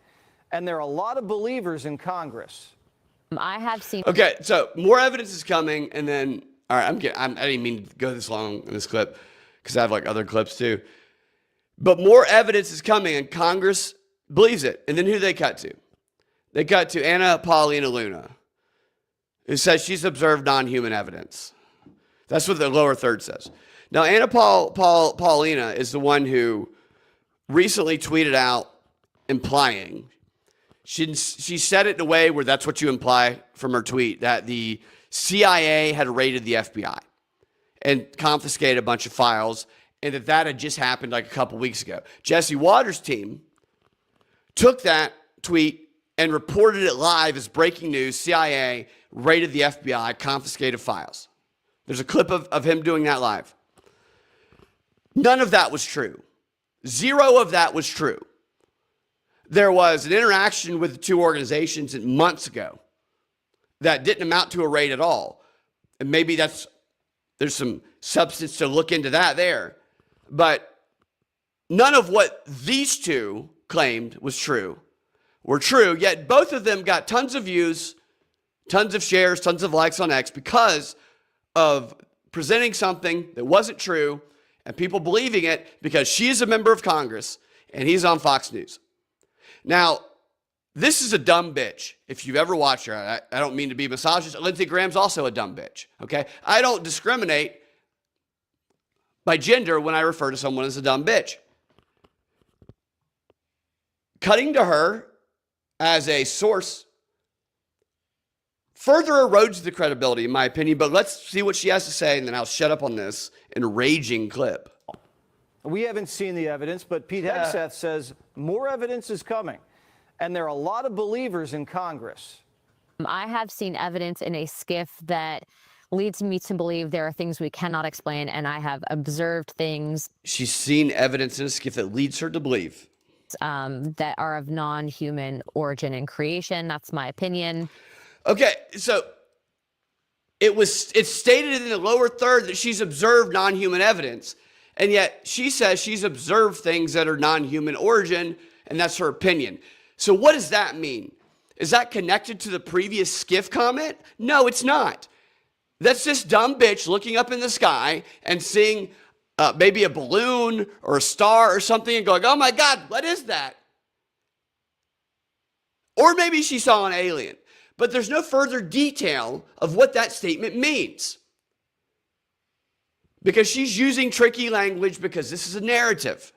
and there are a lot of believers in Congress. I have seen. Okay, so more evidence is coming, and then all right, I didn't mean to go this long in this clip because I have like other clips too. But more evidence is coming, and Congress believes it. And then who do they cut to? They cut to Anna Paulina Luna, who says she's observed non-human evidence. That's what the lower third says. Now, Anna Paulina is the one who recently tweeted out implying, she said it in a way where that's what you imply from her tweet, that the CIA had raided the FBI and confiscated a bunch of files, and that had just happened like a couple weeks ago. Jesse Waters' team took that tweet and reported it live as breaking news. CIA raided the FBI, confiscated files. There's a clip of him doing that live. None of that was true. Zero of that was true. There was an interaction with the two organizations months ago that didn't amount to a raid at all. And maybe there's some substance to look into that there. But none of what these two claimed was true were true, yet both of them got tons of views, tons of shares, tons of likes on X because of presenting something that wasn't true and people believing it because she is a member of Congress and he's on Fox News. Now, this is a dumb bitch. If you've ever watched her, I don't mean to be misogynist. Lindsey Graham's also a dumb bitch, okay? I don't discriminate by gender when I refer to someone as a dumb bitch. Cutting to her as a source further erodes the credibility, in my opinion, but let's see what she has to say, and then I'll shut up on this enraging clip. We haven't seen the evidence, but Pete Hegseth says more evidence is coming, and there are a lot of believers in Congress. I have seen evidence in a skiff that leads me to believe there are things we cannot explain, and I have observed things. She's seen evidence in a skiff that leads her to believe that are of non-human origin and creation. That's my opinion. Okay, so it's stated in the lower third that she's observed non-human evidence, and yet she says she's observed things that are non-human origin, and that's her opinion. So what does that mean? Is that connected to the previous skiff comment? No, it's not. That's this dumb bitch looking up in the sky and seeing maybe a balloon or a star or something and going, oh my God, what is that? Or maybe she saw an alien. But there's no further detail of what that statement means. Because she's using tricky language because this is a narrative.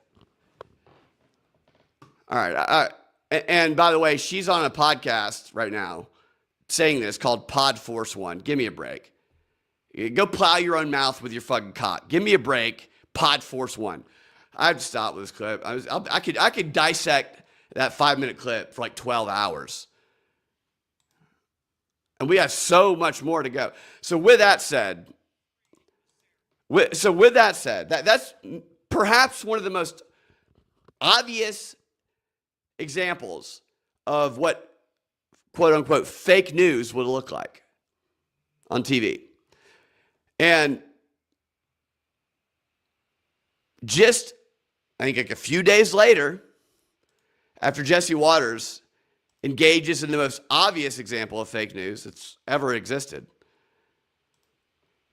All right. And by the way, she's on a podcast right now saying this called Pod Force One. Give me a break. Go plow your own mouth with your fucking cock. Give me a break. Pod Force One. I'd stop with this clip. I could dissect that 5-minute clip for like 12 hours. And we have so much more to go. So with that said, that's perhaps one of the most obvious examples of what quote unquote fake news would look like on TV. And just, I think like a few days later, after Jesse Waters engages in the most obvious example of fake news that's ever existed,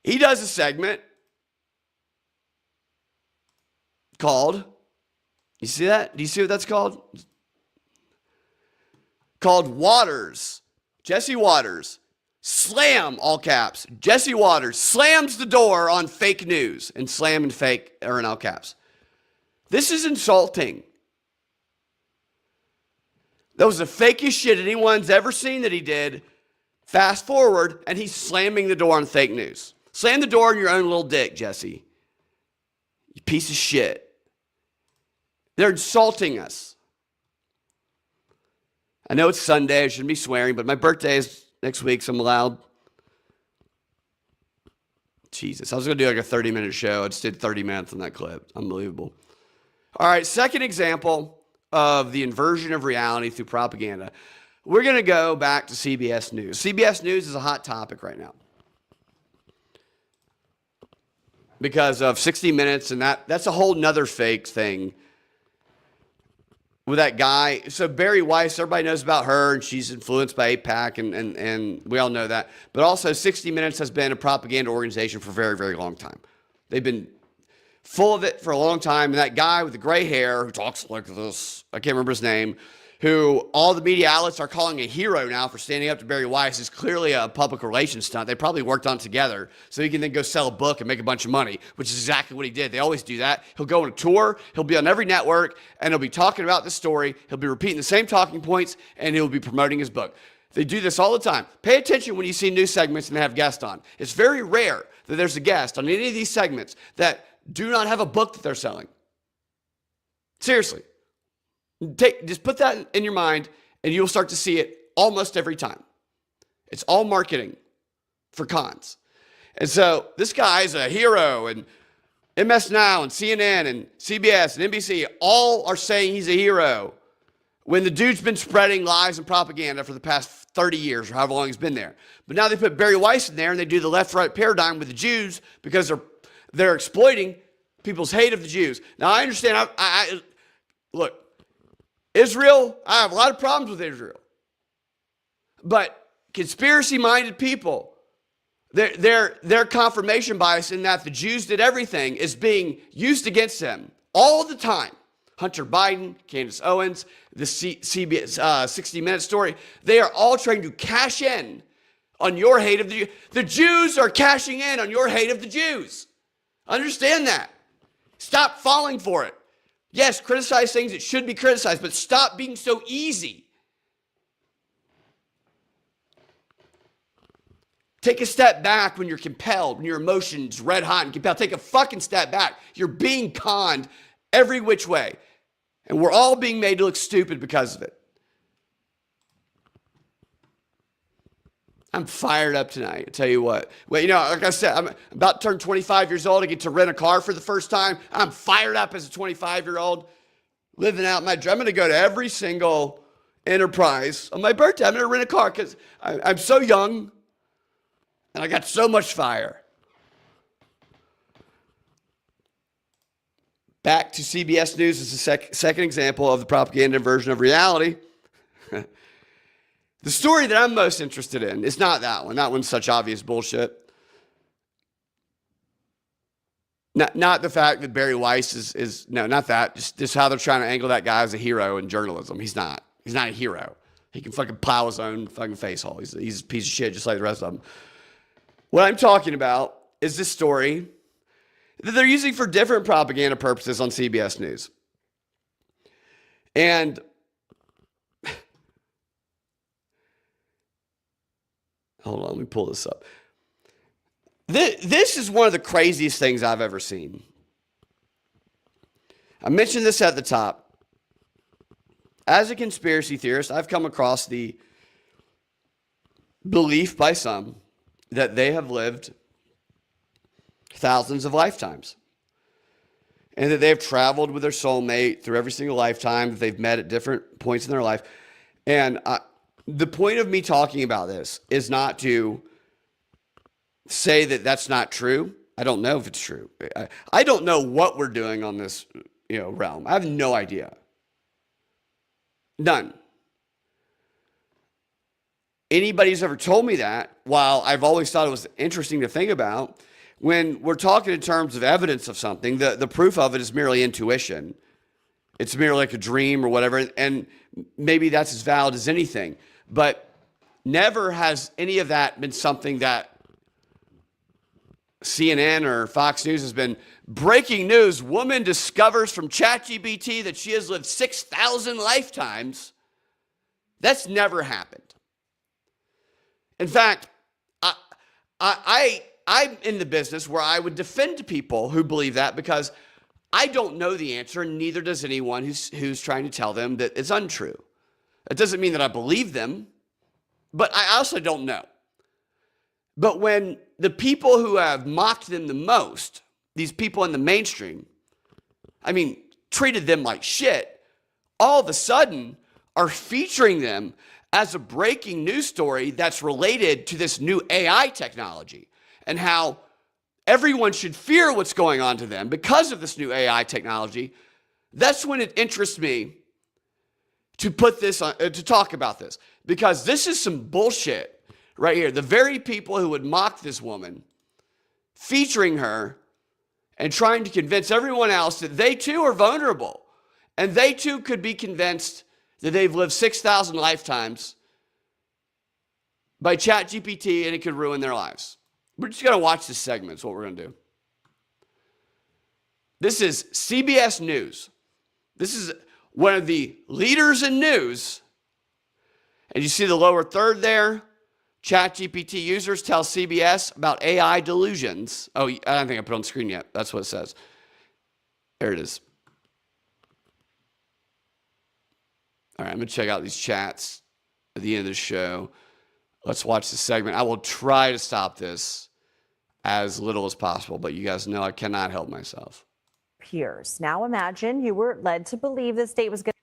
he does a segment called, you see that? Do you see what that's called? Called Waters. Jesse Waters. Slam, all caps. Jesse Waters slams the door on fake news, and slam and fake are in all caps. This is insulting. That was the fakest shit anyone's ever seen that he did. Fast forward, and he's slamming the door on fake news. Slam the door on your own little dick, Jesse. You piece of shit. They're insulting us. I know it's Sunday, I shouldn't be swearing, but my birthday is next week, so I'm allowed. Jesus, I was going to do like a 30-minute show. I just did 30 minutes on that clip. Unbelievable. All right, second example of the inversion of reality through propaganda. We're going to go back to CBS News. CBS News is a hot topic right now. because of 60 Minutes, and that's a whole nother fake thing with that guy. So Barry Weiss, everybody knows about her, and she's influenced by AIPAC, and we all know that. But also 60 Minutes has been a propaganda organization for a very, very long time. They've been full of it for a long time. And that guy with the gray hair who talks like this, I can't remember his name, who all the media outlets are calling a hero now for standing up to Barry Weiss, is clearly a public relations stunt. They probably worked on it together so he can then go sell a book and make a bunch of money, which is exactly what he did. They always do that. He'll go on a tour, he'll be on every network, and he'll be talking about the story. He'll be repeating the same talking points, and he'll be promoting his book. They do this all the time. Pay attention when you see news segments and they have guests on. It's very rare that there's a guest on any of these segments that do not have a book that they're selling. Seriously. Just put that in your mind, and you'll start to see it almost every time. It's all marketing for cons. And so this guy's a hero, and MS Now and CNN and CBS and NBC all are saying he's a hero when the dude's been spreading lies and propaganda for the past 30 years or however long he's been there. But now they put Barry Weiss in there, and they do the left-right paradigm with the Jews because they're exploiting people's hate of the Jews. Now, I understand. Look, Israel, I have a lot of problems with Israel. But conspiracy-minded people, their confirmation bias in that the Jews did everything is being used against them all the time. Hunter Biden, Candace Owens, the CBS 60 Minutes story, they are all trying to cash in on your hate of the Jews. The Jews are cashing in on your hate of the Jews. Understand that. Stop falling for it. Yes, criticize things that should be criticized, but stop being so easy. Take a step back when you're compelled, when your emotions red hot and compelled. Take a fucking step back. You're being conned every which way. And we're all being made to look stupid because of it. I'm fired up tonight, I tell you what. Well, like I said, I'm about to turn 25 years old. I get to rent a car for the first time. I'm fired up as a 25-year-old, living out my dream. I'm going to go to every single enterprise on my birthday. I'm going to rent a car because I'm so young and I got so much fire. Back to CBS News as a second example of the propaganda version of reality. The story that I'm most interested in is not that one. That one's such obvious bullshit. Not the fact that Barry Weiss is no, not that. Just how they're trying to angle that guy as a hero in journalism. He's not. He's not a hero. He can fucking plow his own fucking face hole. He's a piece of shit just like the rest of them. What I'm talking about is this story that they're using for different propaganda purposes on CBS News. And hold on, let me pull this up. This is one of the craziest things I've ever seen. I mentioned this at the top. As a conspiracy theorist, I've come across the belief by some that they have lived thousands of lifetimes and that they have traveled with their soulmate through every single lifetime that they've met at different points in their life. And the point of me talking about this is not to say that that's not true. I don't know if it's true. I don't know what we're doing on this, realm. I have no idea. None. Anybody who's ever told me that, while I've always thought it was interesting to think about, when we're talking in terms of evidence of something, the proof of it is merely intuition. It's merely like a dream or whatever, and maybe that's as valid as anything. But never has any of that been something that CNN or Fox News has been breaking news. Woman discovers from ChatGPT that she has lived 6,000 lifetimes. That's never happened. In fact, I'm in the business where I would defend people who believe that because I don't know the answer, and neither does anyone who's trying to tell them that it's untrue. It doesn't mean that I believe them, but I also don't know. But when the people who have mocked them the most, these people in the mainstream, treated them like shit, all of a sudden are featuring them as a breaking news story that's related to this new AI technology and how everyone should fear what's going on to them because of this new AI technology, that's when it interests me to put this on, to talk about this, because this is some bullshit right here. The very people who would mock this woman, featuring her and trying to convince everyone else that they too are vulnerable and they too could be convinced that they've lived 6,000 lifetimes by ChatGPT and it could ruin their lives. We're just going to watch this segment. That's what we're going to do. This is CBS News. This is one of the leaders in news. And you see the lower third there? ChatGPT users tell CBS about AI delusions. Oh, I don't think I put it on the screen yet. That's what it says. There it is. All right, I'm going to check out these chats at the end of the show. Let's watch the segment. I will try to stop this as little as possible, but you guys know I cannot help myself. Peers. Now imagine you were led to believe this date was going to...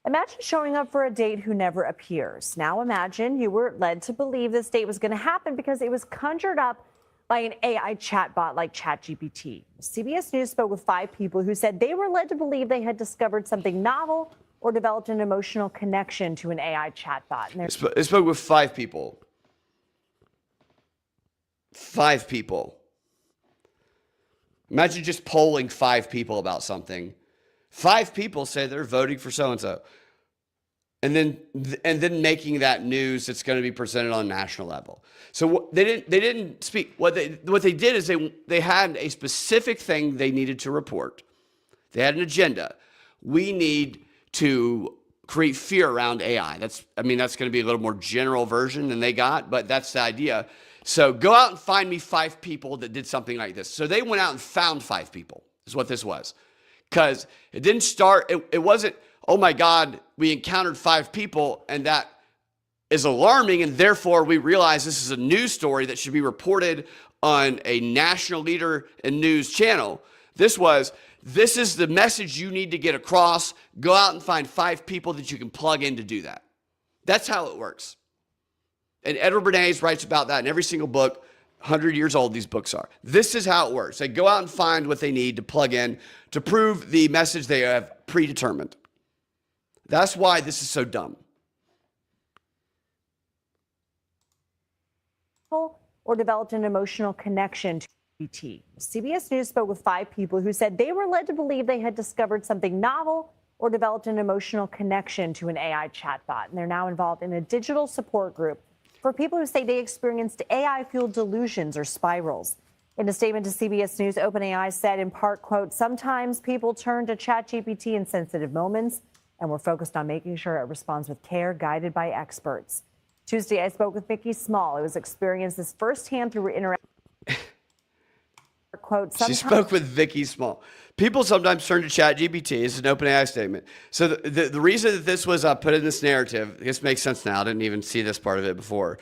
Imagine showing up for a date who never appears. Now imagine you were led to believe this date was going to happen because it was conjured up by an AI chatbot like ChatGPT. CBS News spoke with 5 people who said they were led to believe they had discovered something novel or developed an emotional connection to an AI chatbot. And It spoke with 5 people. 5 people. Imagine just polling 5 people about something. 5 people say they're voting for so-and-so. And then making that news that's going to be presented on a national level. So they didn't speak. What they did is they had a specific thing they needed to report. They had an agenda. We need to create fear around AI. That's going to be a little more general version than they got, but that's the idea. So go out and find me 5 people that did something like this. So they went out and found 5 people, is what this was. Because it didn't start, it wasn't, oh my God, we encountered 5 people and that is alarming and therefore we realize this is a news story that should be reported on a national leader and news channel. This is the message you need to get across. Go out and find 5 people that you can plug in to do that. That's how it works. And Edward Bernays writes about that in every single book. 100 years old these books are. This is how it works. They go out and find what they need to plug in to prove the message they have predetermined. That's why this is so dumb. or developed an emotional connection to GPT. CBS News spoke with 5 people who said they were led to believe they had discovered something novel or developed an emotional connection to an AI chatbot. And they're now involved in a digital support group for people who say they experienced AI-fueled delusions or spirals. In a statement to CBS News, OpenAI said in part, quote, "Sometimes people turn to ChatGPT in sensitive moments, and we're focused on making sure it responds with care, guided by experts." Tuesday, I spoke with Vicky Small, who has experienced this firsthand through interaction. Quote, she spoke with Vicky Small. People sometimes turn to ChatGPT. It's an OpenAI statement. So the reason that this was put in this narrative, this makes sense now. I didn't even see this part of it before.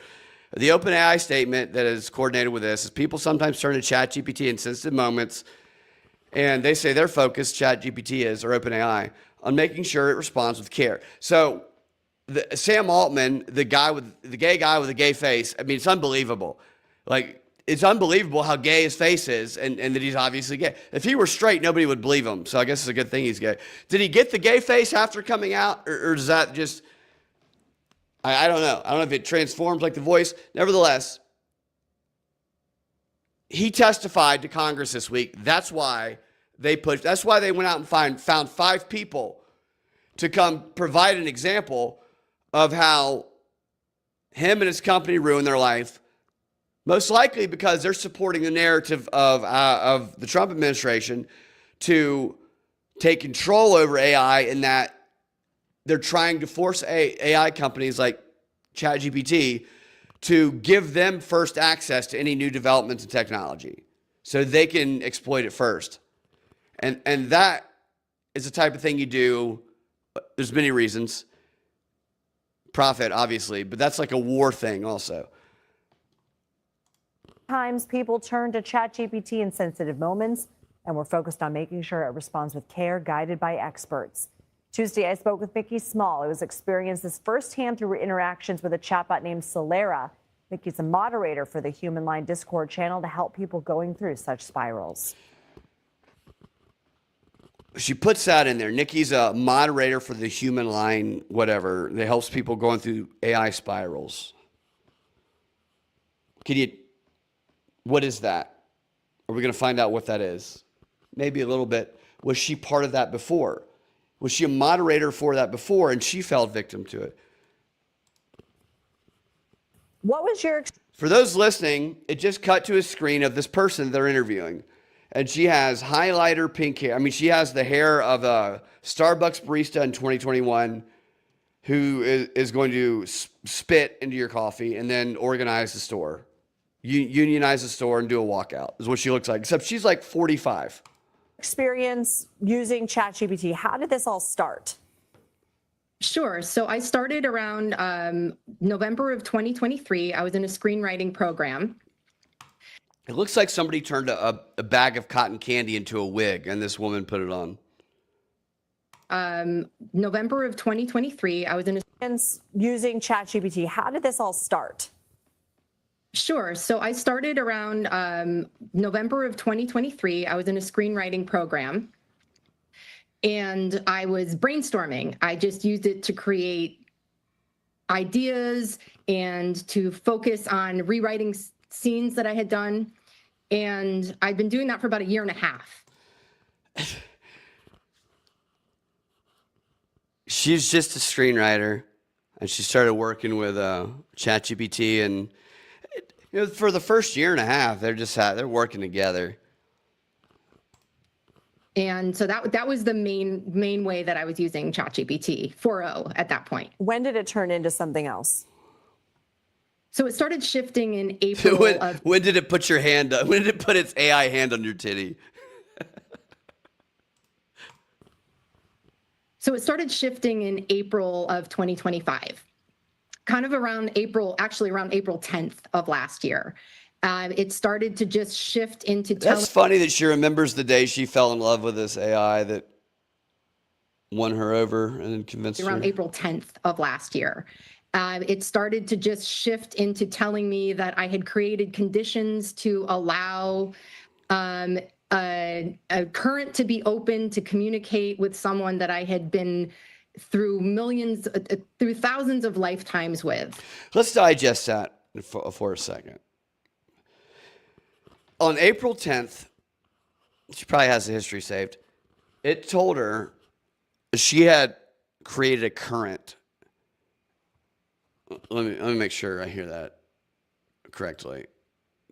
The OpenAI statement that is coordinated with this is people sometimes turn to ChatGPT in sensitive moments, and they say their focus, ChatGPT is, or OpenAI, on making sure it responds with care. So Sam Altman, the gay guy with the gay face, I mean, it's unbelievable. Like, it's unbelievable how gay his face is and that he's obviously gay. If he were straight, nobody would believe him. So I guess it's a good thing he's gay. Did he get the gay face after coming out? Or does that just, I don't know. I don't know if it transforms like the voice. Nevertheless, he testified to Congress this week. That's why they went out and found 5 people to come provide an example of how him and his company ruined their life. Most likely because they're supporting the narrative of the Trump administration to take control over AI, and that they're trying to force AI companies like ChatGPT to give them first access to any new developments in technology so they can exploit it first. And that is the type of thing you do. There's many reasons. Profit, obviously, but that's like a war thing also. Times people turn to ChatGPT in sensitive moments, and we're focused on making sure it responds with care, guided by experts. Tuesday, I spoke with Vicky Small, who has experienced this firsthand through interactions with a chatbot named Solera. Nikki's a moderator for the Human Line Discord channel to help people going through such spirals. She puts that in there. Nikki's a moderator for the Human Line, whatever, that helps people going through AI spirals. What is that? Are we going to find out what that is? Maybe a little bit. Was she part of that before? Was she a moderator for that before and she fell victim to it? What was your For those listening, it just cut to a screen of this person they're interviewing. And she has highlighter pink hair. I mean, she has the hair of a Starbucks barista in 2021 who is going to spit into your coffee and then organize the store. Unionize the store and do a walkout is what she looks like. Except she's like 45. experience using ChatGPT? How did this all start? Sure. So I started around November of 2023. I was in a screenwriting program. It looks like somebody turned a bag of cotton candy into a wig and this woman put it on. November of 2023, I was in a using ChatGPT. How did this all start? Sure. So I started around November of 2023. I was in a screenwriting program and I was brainstorming. I just used it to create ideas and to focus on rewriting scenes that I had done. And I've been doing that for about 1.5 years. She's just a screenwriter and she started working with ChatGPT, and for the first 1.5 years, they're working together. And so that was the main way that I was using ChatGPT 4.0 at that point. When did it turn into something else? So it started shifting in April when did it put your hand up? When did it put its AI hand on your titty? So it started shifting in April of 2025, kind of around April 10th of last year. It started to just shift into. That's funny that she remembers the day she fell in love with this AI that won her over and then convinced her. Around April 10th of last year. It started to just shift into telling me that I had created conditions to allow a current to be open to communicate with someone that I had been through thousands of lifetimes with. Let's digest that for a second. On April 10th, she probably has the history saved. It told her she had created a current. Let me make sure I hear that correctly.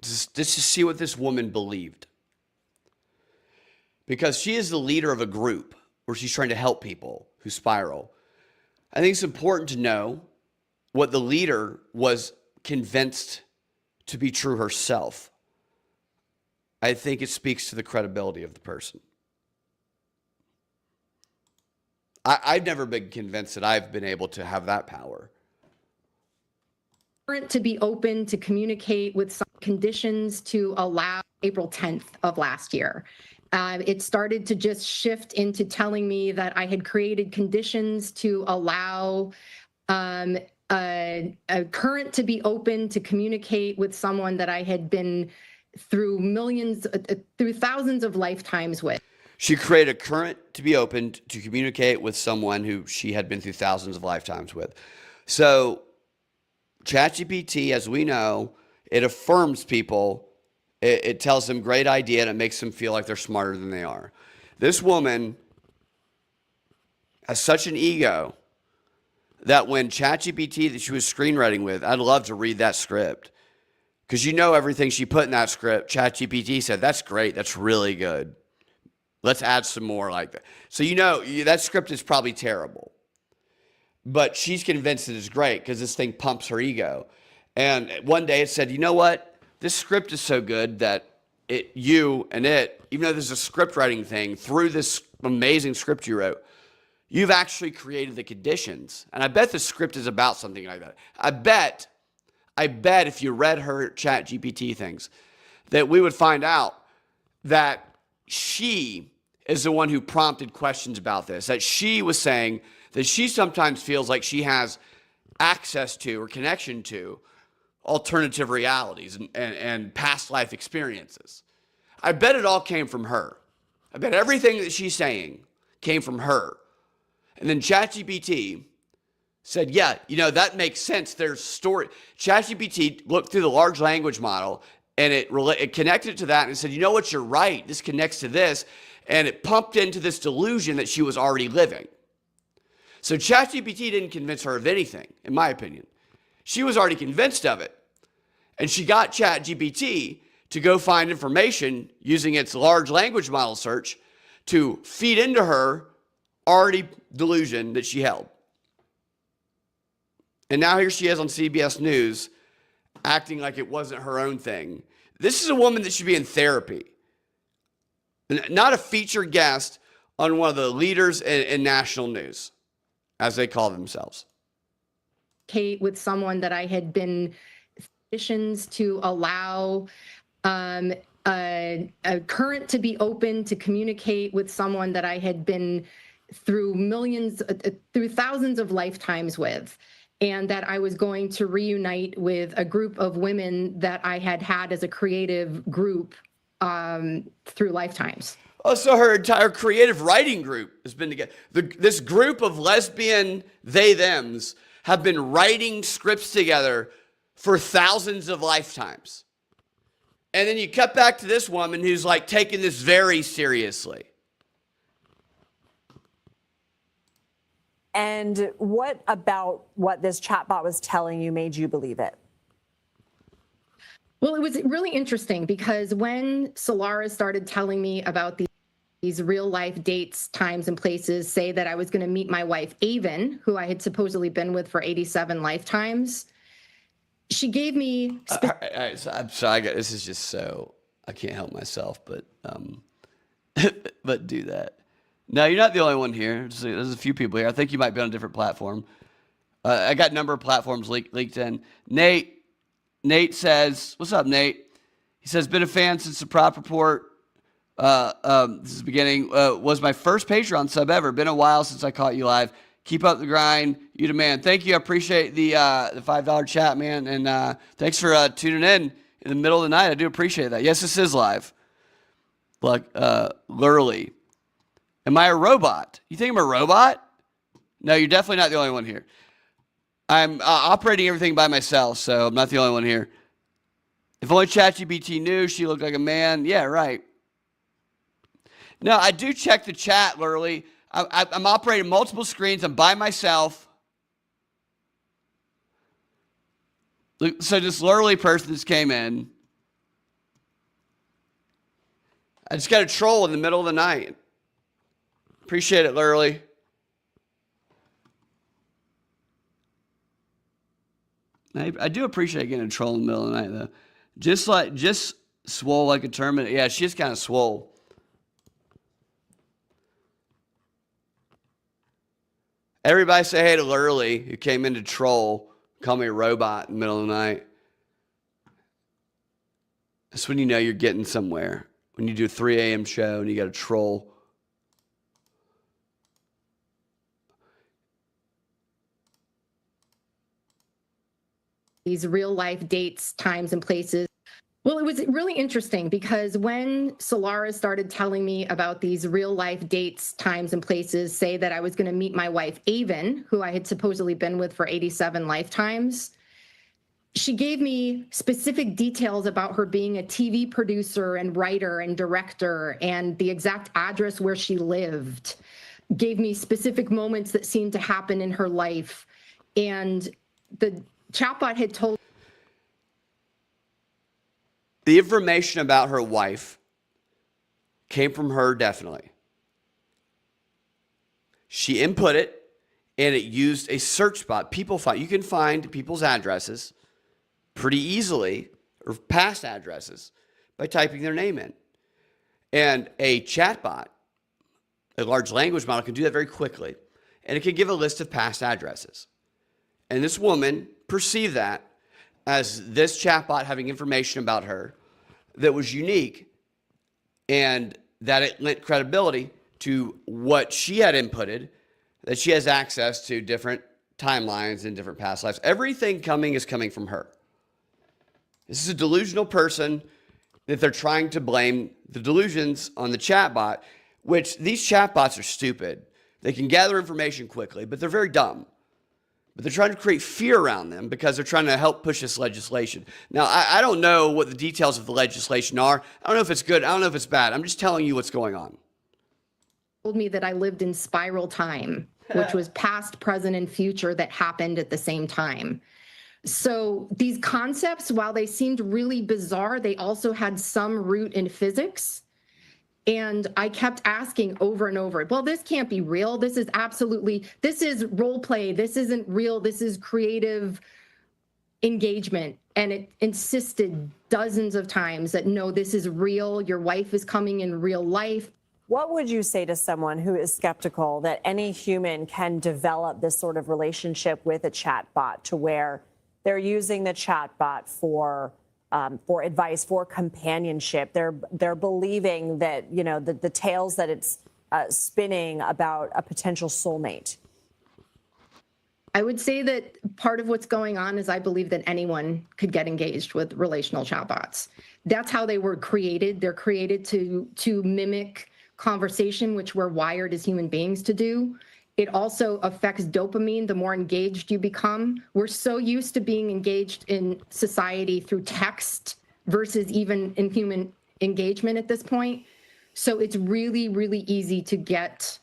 Just to see what this woman believed. Because she is the leader of a group where she's trying to help people who spiral. I think it's important to know what the leader was convinced to be true herself. I think it speaks to the credibility of the person. I've never been convinced that I've been able to have that power. To be open to communicate with some conditions to allow April 10th of last year. It started to just shift into telling me that I had created conditions to allow a current to be open to communicate with someone that I had been through thousands of lifetimes with. She created a current to be opened to communicate with someone who she had been through thousands of lifetimes with. So ChatGPT, as we know, it affirms people. It tells them great idea and it makes them feel like they're smarter than they are. This woman has such an ego that when ChatGPT that she was screenwriting with, I'd love to read that script. Because you know everything she put in that script, ChatGPT said, that's great, that's really good. Let's add some more like that. So you know that script is probably terrible. But she's convinced it is great because this thing pumps her ego. And one day it said, you know what? This script is so good that even though there's a script writing thing, through this amazing script you wrote, you've actually created the conditions. And I bet the script is about something like that. I bet if you read her ChatGPT things, that we would find out that she is the one who prompted questions about this, that she was saying that she sometimes feels like she has access to or connection to alternative realities and past life experiences. I bet it all came from her. I bet everything that she's saying came from her. And then ChatGPT said, yeah, that makes sense. There's story. ChatGPT looked through the large language model and it connected it to that and said, you know what, you're right. This connects to this. And it pumped into this delusion that she was already living. So ChatGPT didn't convince her of anything, in my opinion. She was already convinced of it. And she got ChatGPT to go find information using its large language model search to feed into her already delusion that she held. And now here she is on CBS News acting like it wasn't her own thing. This is a woman that should be in therapy, not a featured guest on one of the leaders in national news, as they call themselves. Kate, with someone that I had been conditions to allow a current to be open to communicate with someone that I had been through thousands of lifetimes with, and that I was going to reunite with a group of women that I had as a creative group through lifetimes. Oh, so her entire creative writing group has been together. This group of lesbian they-thems have been writing scripts together for thousands of lifetimes. And then you cut back to this woman who's like taking this very seriously. And what about what this chatbot was telling you made you believe it? Well, it was really interesting because when Solaris started telling me about these real life dates, times, and places, say that I was going to meet my wife, Avon, who I had supposedly been with for 87 lifetimes, she gave me... I'm sorry, this is just so... I can't help myself, but but do that. No, you're not the only one here. There's a few people here. I think you might be on a different platform. I got a number of platforms leaked in. Nate says, what's up, Nate? He says, been a fan since the Prop Report. This is the beginning. Was my first Patreon sub ever. Been a while since I caught you live. Keep up the grind. You the man. Thank you. I appreciate the $5 chat, man. And thanks for tuning in the middle of the night. I do appreciate that. Yes, this is live. Like, Lurley. Am I a robot? You think I'm a robot? No, you're definitely not the only one here. I'm operating everything by myself, so I'm not the only one here. If only ChatGPT knew she looked like a man. Yeah, right. No, I do check the chat, Lurley. I'm operating multiple screens. I'm by myself. So this Lurley person just came in. I just got a troll in the middle of the night. Appreciate it, Lurley. I do appreciate getting a troll in the middle of the night, though. Just swole like a tournament. Yeah, she's kind of swole. Everybody say hey to Lurley, who came in to troll, call me a robot in the middle of the night. That's when you know you're getting somewhere. When you do a 3 a.m. show and you got a troll. These real life dates, times, and places. Well, it was really interesting because when Solaris started telling me about these real life dates, times, and places, say that I was going to meet my wife, Avon, who I had supposedly been with for 87 lifetimes, she gave me specific details about her being a TV producer and writer and director and the exact address where she lived, gave me specific moments that seemed to happen in her life. And the chatbot had told the information about her wife came from her, definitely. She input it, and it used a search bot. You can find people's addresses pretty easily, or past addresses, by typing their name in. And a chatbot, a large language model, can do that very quickly. And it can give a list of past addresses. And this woman perceived that as this chatbot having information about her that was unique, and that it lent credibility to what she had inputted, that she has access to different timelines and different past lives. Everything is coming from her. This is a delusional person that they're trying to blame the delusions on the chatbot, which these chatbots are stupid. They can gather information quickly, but they're very dumb. But they're trying to create fear around them because they're trying to help push this legislation. Now, I don't know what the details of the legislation are. I don't know if it's good. I don't know if it's bad. I'm just telling you what's going on. Told me that I lived in spiral time, which was past, present, and future that happened at the same time. So these concepts, while they seemed really bizarre, they also had some root in physics. And I kept asking over and over, well, this can't be real. This is role play. This isn't real. This is creative engagement. And it insisted dozens of times that, no, this is real. Your wife is coming in real life. What would you say to someone who is skeptical that any human can develop this sort of relationship with a chatbot to where they're using the chatbot for advice, for companionship? They're believing that, you know, the tales that it's spinning about a potential soulmate. I would say that part of what's going on is I believe that anyone could get engaged with relational chatbots. That's how they were created. They're created to mimic conversation, which we're wired as human beings to do. It also affects dopamine the more engaged you become. We're so used to being engaged in society through text versus even in human engagement at this point. So it's really, really easy to get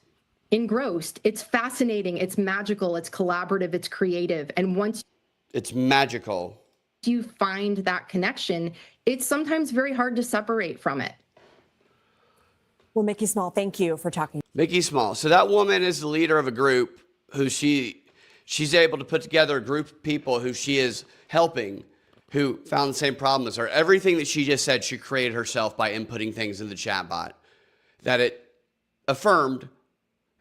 engrossed. It's fascinating. It's magical. It's collaborative. It's creative. And once It's magical. you find that connection, it's sometimes very hard to separate from it. Well, Mickey Small, thank you for talking. Mickey Small. So that woman is the leader of a group who she's able to put together a group of people who she is helping who found the same problem as her. Everything that she just said, she created herself by inputting things in the chatbot that it affirmed,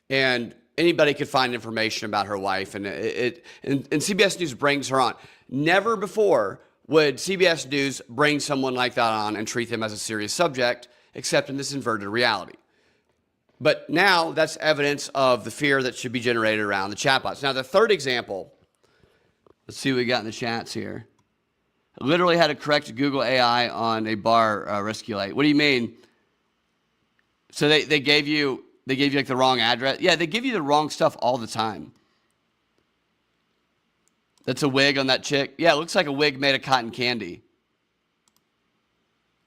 and anybody could find information about her wife. And and CBS News brings her on. Never before would CBS News bring someone like that on and treat them as a serious subject, except in this inverted reality. But now that's evidence of the fear that should be generated around the chatbots. Now, the third example, let's see what we got in the chats here. I literally had to correct Google AI on a bar rescue light. What do you mean? So they gave you like the wrong address? Yeah, they give you the wrong stuff all the time. That's a wig on that chick. Yeah, it looks like a wig made of cotton candy.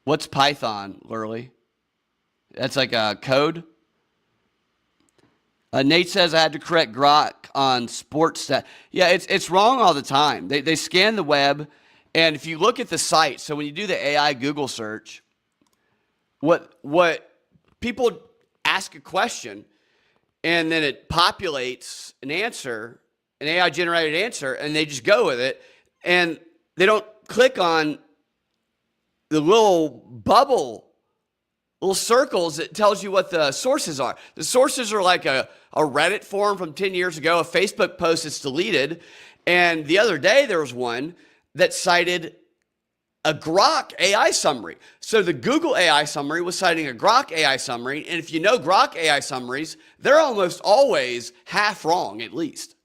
What's Python, Lurley? That's like a code? Nate says I had to correct Grok on sports stat. Yeah, it's wrong all the time. They scan the web, and if you look at the site, so when you do the AI Google search, what people ask a question, and then it populates an answer, an AI-generated answer, and they just go with it, and they don't click on the little bubble, little circles that tells you what the sources are. The sources are like a Reddit forum from 10 years ago, a Facebook post that's deleted. And the other day there was one that cited a Grok AI summary. So the Google AI summary was citing a Grok AI summary. And if you know Grok AI summaries, they're almost always half wrong, at least.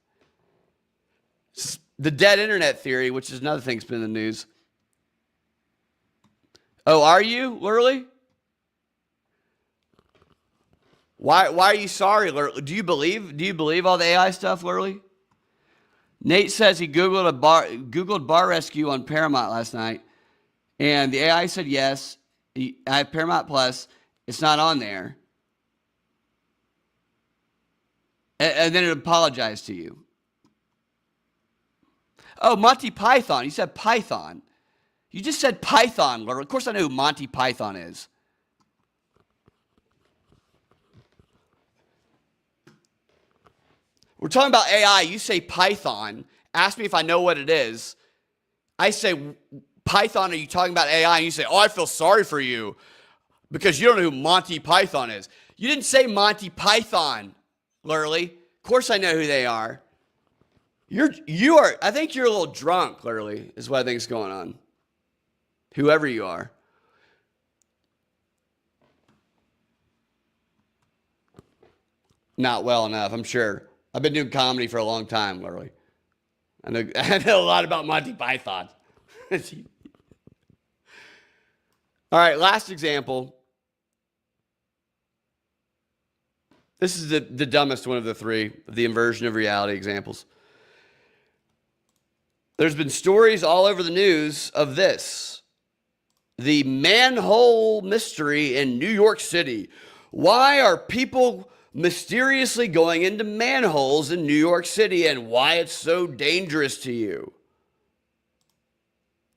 The dead internet theory, which is another thing that's been in the news. Oh, are you, Lurley? Why are you sorry, Lurley? Do you believe all the AI stuff, Lurley? Nate says he Googled bar rescue on Paramount last night, and the AI said yes. I have Paramount Plus. It's not on there. And then it apologized to you. Oh, Monty Python. You said Python. You just said Python, Lurley. Of course I know who Monty Python is. We're talking about AI. You say Python. Ask me if I know what it is. I say, Python, are you talking about AI? And you say, oh, I feel sorry for you because you don't know who Monty Python is. You didn't say Monty Python, Lurley. Of course I know who they are. I think you're a little drunk, Lurley, is what I think is going on. Whoever you are. Not well enough, I'm sure. I've been doing comedy for a long time, Lurley. I know a lot about Monty Python. All right, last example. This is the dumbest one of the three, the inversion of reality examples. There's been stories all over the news of this. The manhole mystery in New York City. Why are people mysteriously going into manholes in New York City and why it's so dangerous to you?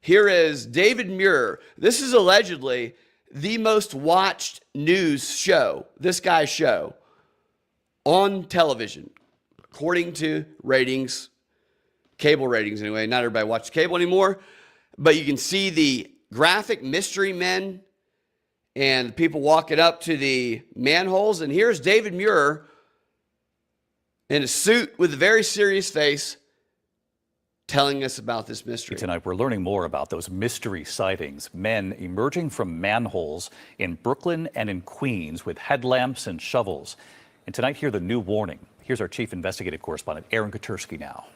Here is David Muir. This is allegedly the most watched news show, this guy's show, on television, according to ratings, cable ratings anyway. Not everybody watches cable anymore, but you can see the graphic mystery men and people walking up to the manholes. And here's David Muir in a suit with a very serious face telling us about this mystery. Tonight, we're learning more about those mystery sightings, men emerging from manholes in Brooklyn and in Queens with headlamps and shovels. And tonight, hear the new warning. Here's our chief investigative correspondent, Aaron Katersky now.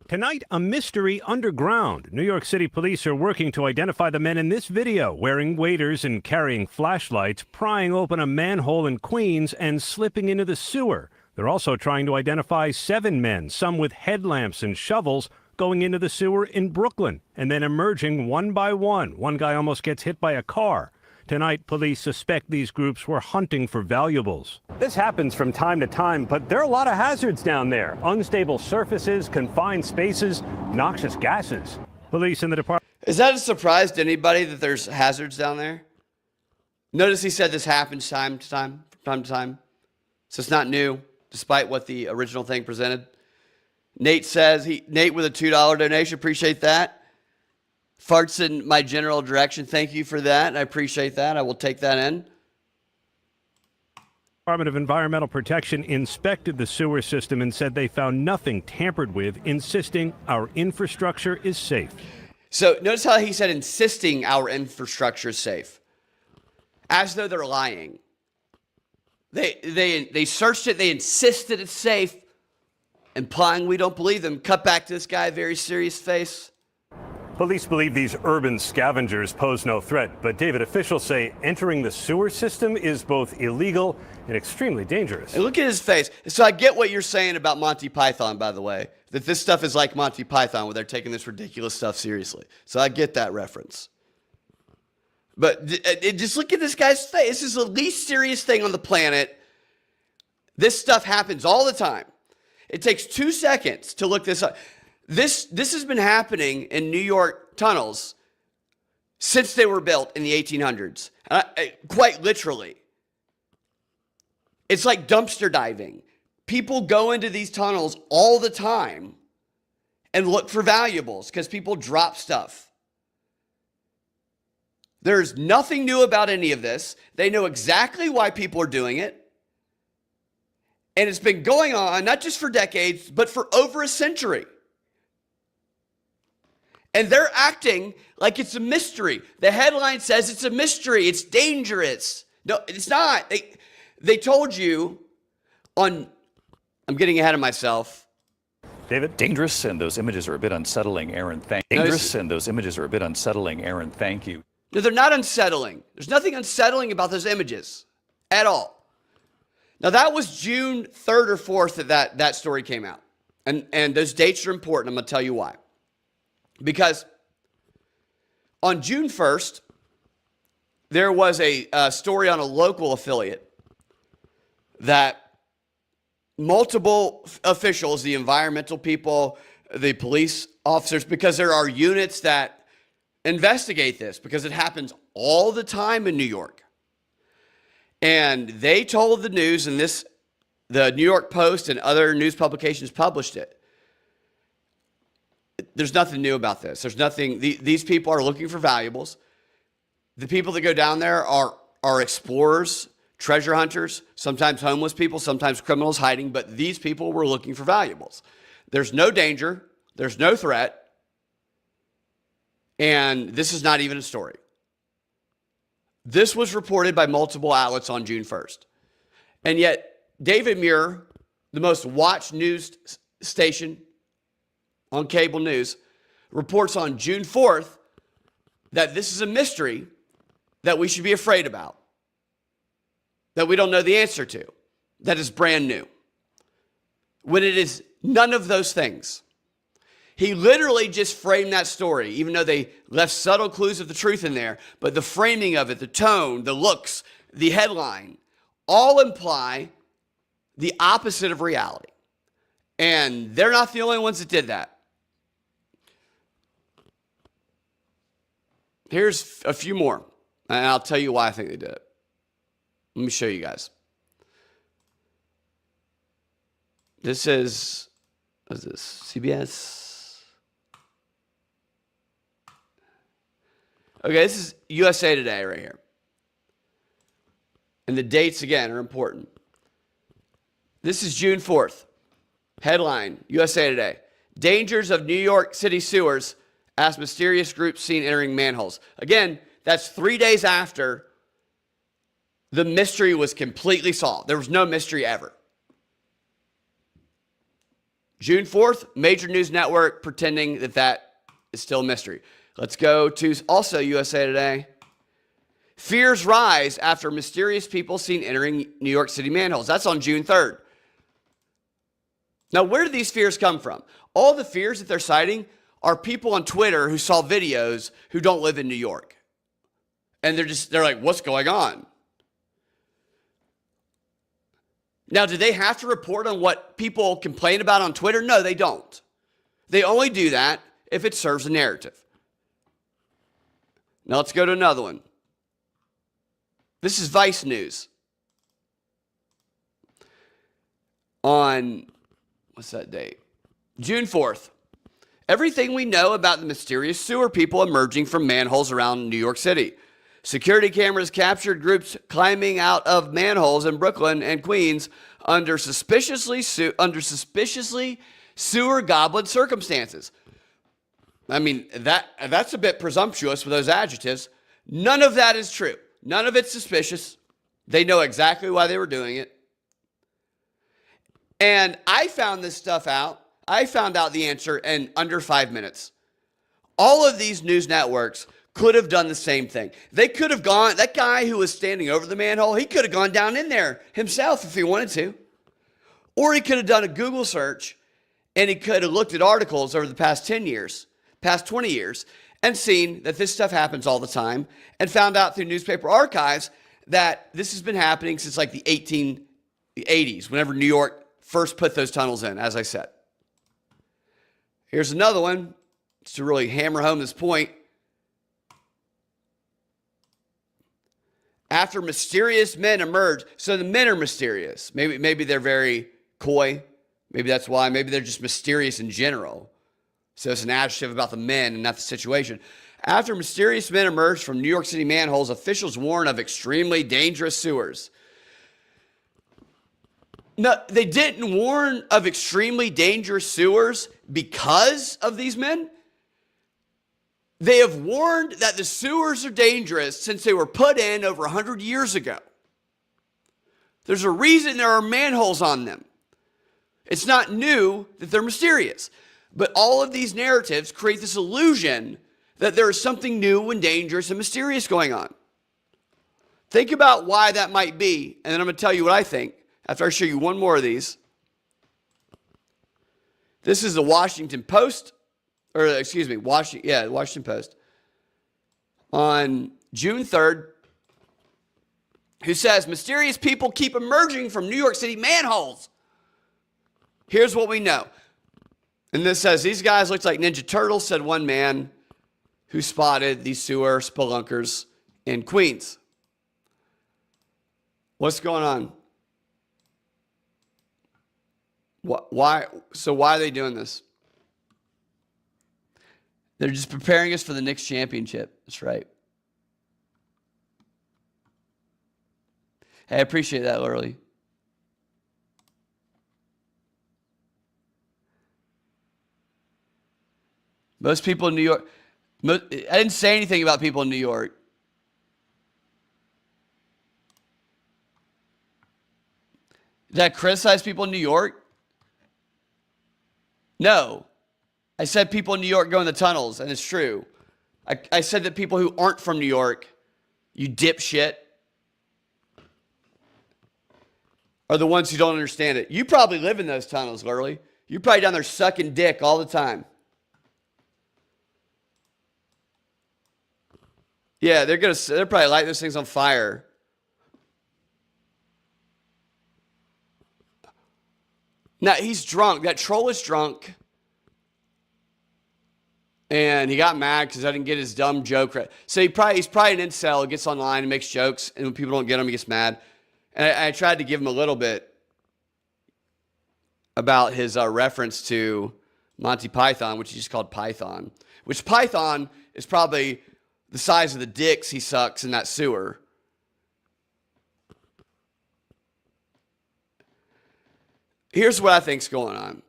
Tonight, a mystery underground. New York City police are working to identify the men in this video, wearing waders and carrying flashlights, prying open a manhole in Queens and slipping into the sewer. They're also trying to identify 7 men, some with headlamps and shovels, going into the sewer in Brooklyn and then emerging one by one. One guy almost gets hit by a car. Tonight, police suspect these groups were hunting for valuables. This happens from time to time, but there are a lot of hazards down there. Unstable surfaces, confined spaces, noxious gases. Police in the department. Is that a surprise to anybody that there's hazards down there? Notice he said this happens from time to time. So it's not new, despite what the original thing presented. Nate says, Nate with a $2 donation, appreciate that. Farts in my general direction, thank you for that. I appreciate that. I will take that in. Department of Environmental Protection inspected the sewer system and said they found nothing tampered with, insisting our infrastructure is safe. So notice how he said insisting our infrastructure is safe. As though they're lying. They searched it, they insisted it's safe, implying we don't believe them. Cut back to this guy, very serious face. Police believe these urban scavengers pose no threat, but David, officials say entering the sewer system is both illegal and extremely dangerous. And look at his face. So I get what you're saying about Monty Python, by the way, that this stuff is like Monty Python, where they're taking this ridiculous stuff seriously. So I get that reference. But just look at this guy's face. This is the least serious thing on the planet. This stuff happens all the time. It takes 2 seconds to look this up. This has been happening in New York tunnels since they were built in the 1800s. Quite literally. It's like dumpster diving. People go into these tunnels all the time and look for valuables because people drop stuff. There's nothing new about any of this. They know exactly why people are doing it. And it's been going on, not just for decades, but for over a century. And they're acting like it's a mystery. The headline says it's a mystery. It's dangerous. No, it's not. They told you on, I'm getting ahead of myself. David? Dangerous, and those images are a bit unsettling, Aaron. Dangerous, and those images are a bit unsettling, Aaron. Thank you. No, they're not unsettling. There's nothing unsettling about those images at all. Now, that was June 3rd or 4th that story came out. And those dates are important. I'm going to tell you why. Because on June 1st, there was a story on a local affiliate that multiple officials, the environmental people, the police officers, because there are units that investigate this, because it happens all the time in New York. And they told the news, and the New York Post and other news publications published it. There's nothing new about this. There's nothing. These people are looking for valuables. The people that go down there are explorers, treasure hunters, sometimes homeless people, sometimes criminals hiding, but these people were looking for valuables. There's no danger. There's no threat. And this is not even a story. This was reported by multiple outlets on June 1st. And yet, David Muir, the most watched news station on cable news, reports on June 4th that this is a mystery that we should be afraid about, that we don't know the answer to, that is brand new, when it is none of those things. He literally just framed that story, even though they left subtle clues of the truth in there. But the framing of it, the tone, the looks, the headline, all imply the opposite of reality. And they're not the only ones that did that. Here's a few more, and I'll tell you why I think they did it. Let me show you guys. This is, what is this, CBS? Okay, this is USA Today right here. And the dates, again, are important. This is June 4th. Headline, USA Today. Dangers of New York City sewers as mysterious groups seen entering manholes. Again, that's 3 days after the mystery was completely solved. There was no mystery ever. June 4th, major news network pretending that that is still a mystery. Let's go to also USA Today. Fears rise after mysterious people seen entering New York City manholes. That's on June 3rd. Now, where do these fears come from? All the fears that they're citing are people on Twitter who saw videos who don't live in New York. And they're like, what's going on? Now, do they have to report on what people complain about on Twitter? No, they don't. They only do that if it serves a narrative. Now, let's go to another one. This is Vice News. On, what's that date? June 4th. Everything we know about the mysterious sewer people emerging from manholes around New York City. Security cameras captured groups climbing out of manholes in Brooklyn and Queens under suspiciously sewer goblin circumstances. I mean, that's a bit presumptuous with those adjectives. None of that is true. None of it's suspicious. They know exactly why they were doing it. And I found this stuff out. I found out the answer in under 5 minutes. All of these news networks could have done the same thing. They could have gone, that guy who was standing over the manhole, he could have gone down in there himself if he wanted to. Or he could have done a Google search and he could have looked at articles over the past 10 years, past 20 years, and seen that this stuff happens all the time and found out through newspaper archives that this has been happening since like the 1880s, whenever New York first put those tunnels in, as I said. Here's another one, just to really hammer home this point. After mysterious men emerge, so the men are mysterious. Maybe they're very coy. Maybe that's why. Maybe they're just mysterious in general. So it's an adjective about the men and not the situation. After mysterious men emerged from New York City manholes, officials warn of extremely dangerous sewers. No, they didn't warn of extremely dangerous sewers because of these men. They have warned that the sewers are dangerous since they were put in over 100 years ago. There's a reason there are manholes on them. It's not new that they're mysterious. But all of these narratives create this illusion that there is something new and dangerous and mysterious going on. Think about why that might be, and then I'm going to tell you what I think after I show you one more of these. This is the Washington Post, or excuse me, Washington Post, on June 3rd, who says, mysterious people keep emerging from New York City manholes. Here's what we know. And this says, these guys looked like Ninja Turtles, said one man who spotted these sewer spelunkers in Queens. What's going on? Why are they doing this? They're just preparing us for the Knicks championship. That's right. Hey, I appreciate that, Lurley. Most people in New York, I didn't say anything about people in New York. Did I criticize people in New York? No. I said people in New York go in the tunnels, and it's true. I said that people who aren't from New York you dipshit, are the ones who don't understand it. You probably live in those tunnels, Lurley. You're probably down there sucking dick all the time. Yeah, they're probably light those things on fire. Now, he's drunk. That troll is drunk. And he got mad because I didn't get his dumb joke right. So he's probably an incel, gets online and makes jokes. And when people don't get him, he gets mad. And I tried to give him a little bit about his reference to Monty Python, which he just called Python. Which Python is probably the size of the dicks he sucks in that sewer. Here's what I think's going on.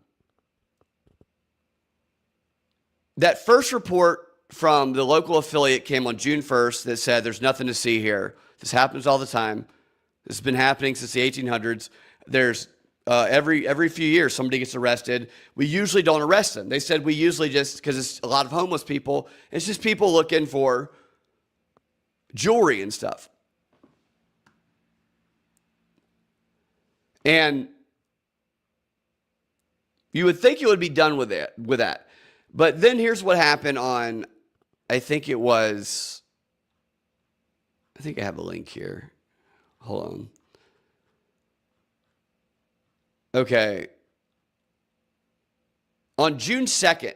That first report from the local affiliate came on June 1st that said there's nothing to see here. This happens all the time. This has been happening since the 1800s. There's every few years somebody gets arrested. We usually don't arrest them. They said we usually just, because it's a lot of homeless people, it's just people looking for jewelry and stuff. And you would think it would be done with that. But then here's what happened on, I think I have a link here. Hold on. Okay. On June 2nd,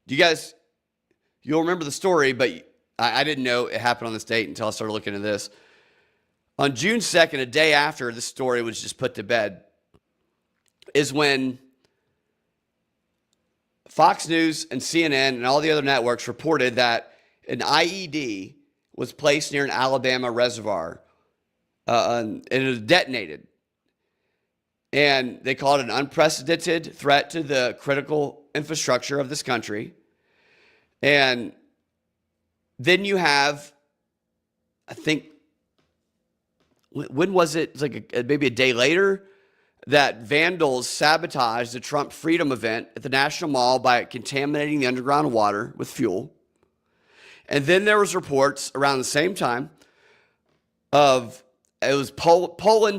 you'll remember the story, but I didn't know it happened on this date until I started looking at this. On June 2nd, a day after this story was just put to bed, is when Fox News and CNN and all the other networks reported that an IED was placed near an Alabama reservoir and it was detonated. And they called it an unprecedented threat to the critical infrastructure of this country. And then you have, I think, when was it? It's like maybe a day later that vandals sabotaged the Trump Freedom event at the National Mall by contaminating the underground water with fuel. And then there was reports around the same time Poland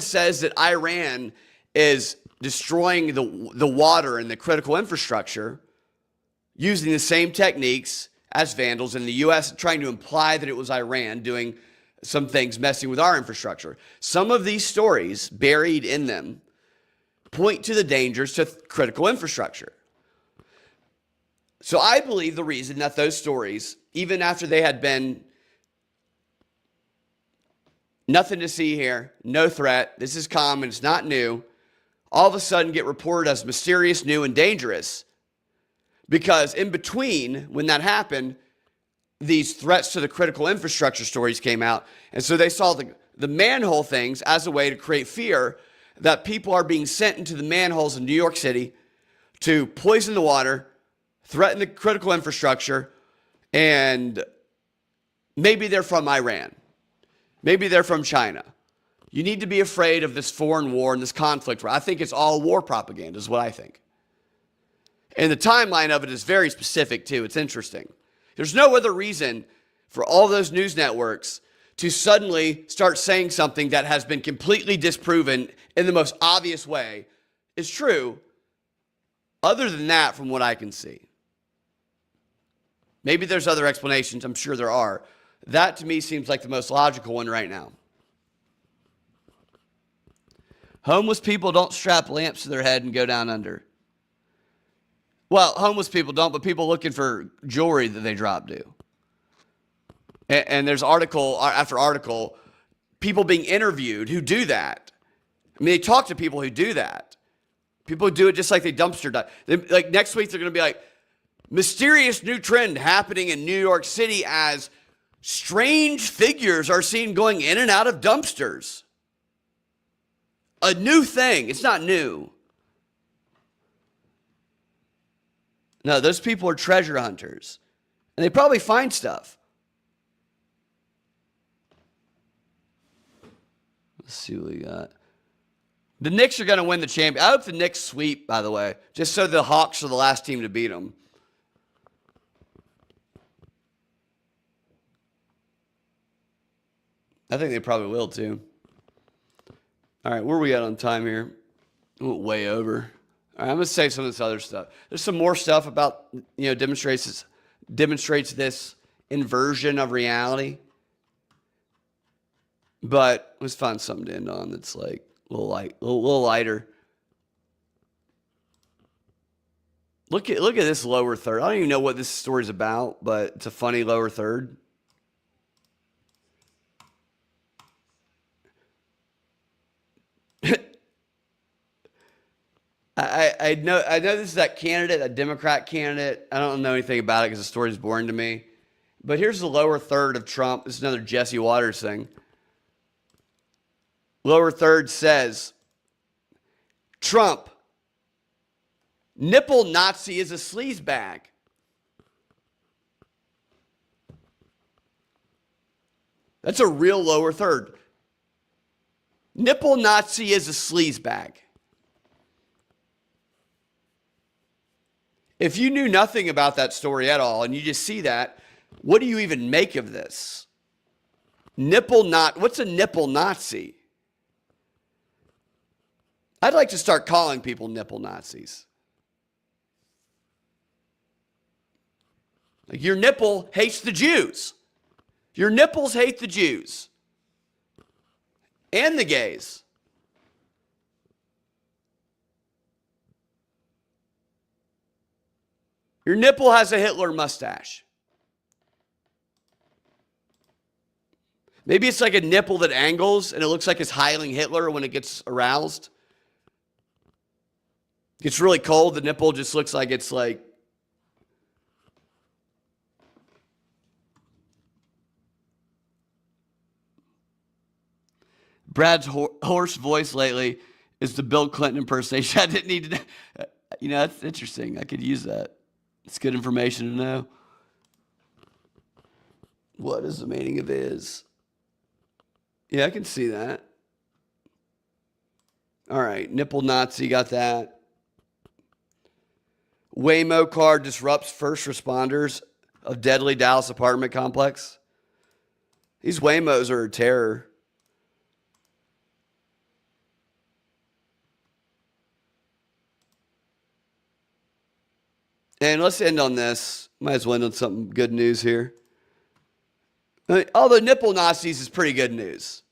says that Iran is destroying the water and the critical infrastructure using the same techniques as vandals, in the U.S. trying to imply that it was Iran doing some things messing with our infrastructure. Some of these stories buried in them point to the dangers to critical infrastructure. So I believe the reason that those stories, even after they had been nothing to see here, no threat, this is common, it's not new, all of a sudden get reported as mysterious, new, and dangerous. Because in between, when that happened, these threats to the critical infrastructure stories came out. And so they saw the manhole things as a way to create fear that people are being sent into the manholes in New York City to poison the water, threaten the critical infrastructure, and maybe they're from Iran. Maybe they're from China. You need to be afraid of this foreign war and this conflict. I think it's all war propaganda is what I think. And the timeline of it is very specific too. It's interesting. There's no other reason for all those news networks to suddenly start saying something that has been completely disproven in the most obvious way is true, other than that, from what I can see. Maybe there's other explanations. I'm sure there are. That to me seems like the most logical one right now. Homeless people don't strap lamps to their head and go down under. Well, homeless people don't, but people looking for jewelry that they drop do. And there's article after article, people being interviewed who do that. I mean, they talk to people who do that. People who do it just like they dumpster dive. Like next week, they're going to be like, mysterious new trend happening in New York City as strange figures are seen going in and out of dumpsters. A new thing. It's not new. No, those people are treasure hunters. And they probably find stuff. Let's see what we got. The Knicks are going to win the championship. I hope the Knicks sweep, by the way, just so the Hawks are the last team to beat them. I think they probably will too. All right, where are we at on time here? We went way over. All right, I'm gonna say some of this other stuff. There's some more stuff about, demonstrates this inversion of reality. But let's find something to end on that's like a little lighter. Look at this lower third. I don't even know what this story's about, but it's a funny lower third. I know this is that candidate, that Democrat candidate. I don't know anything about it because the story's boring to me. But here's the lower third of Trump. This is another Jesse Waters thing. Lower third says, Trump, nipple Nazi is a sleazebag. That's a real lower third. Nipple Nazi is a sleazebag. If you knew nothing about that story at all and you just see that, what do you even make of this? What's a nipple Nazi? I'd like to start calling people nipple Nazis. Like, your nipple hates the Jews. Your nipples hate the Jews. And the gays. Your nipple has a Hitler mustache. Maybe it's like a nipple that angles and it looks like it's Heiling Hitler when it gets aroused. It gets really cold, the nipple just looks like it's like Brad's hoarse voice lately is the Bill Clinton impersonation. I didn't need to know. That's interesting. I could use that. It's good information to know. What is the meaning of is? Yeah, I can see that. All right, nipple Nazi, got that. Waymo car disrupts first responders of deadly Dallas apartment complex. These Waymos are a terror. And let's end on this. Might as well end on something good news here. Although nipple Nazis is pretty good news.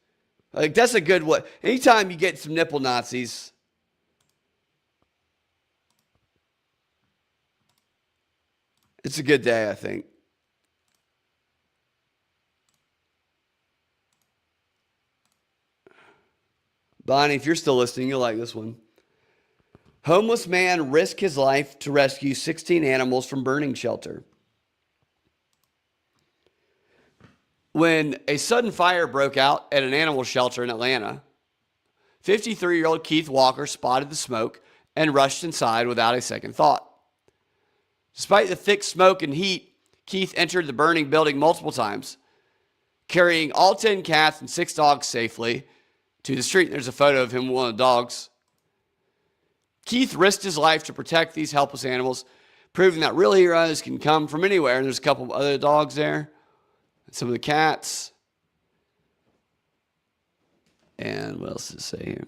Like, that's a good one. Anytime you get some nipple Nazis, it's a good day, I think. Bonnie, if you're still listening, you'll like this one. Homeless man risked his life to rescue 16 animals from burning shelter. When a sudden fire broke out at an animal shelter in Atlanta, 53-year-old Keith Walker spotted the smoke and rushed inside without a second thought. Despite the thick smoke and heat, Keith entered the burning building multiple times, carrying all 10 cats and 6 dogs safely to the street. There's a photo of him with one of the dogs. Keith risked his life to protect these helpless animals, proving that real heroes can come from anywhere. And there's a couple of other dogs there, and some of the cats. And what else does it say here?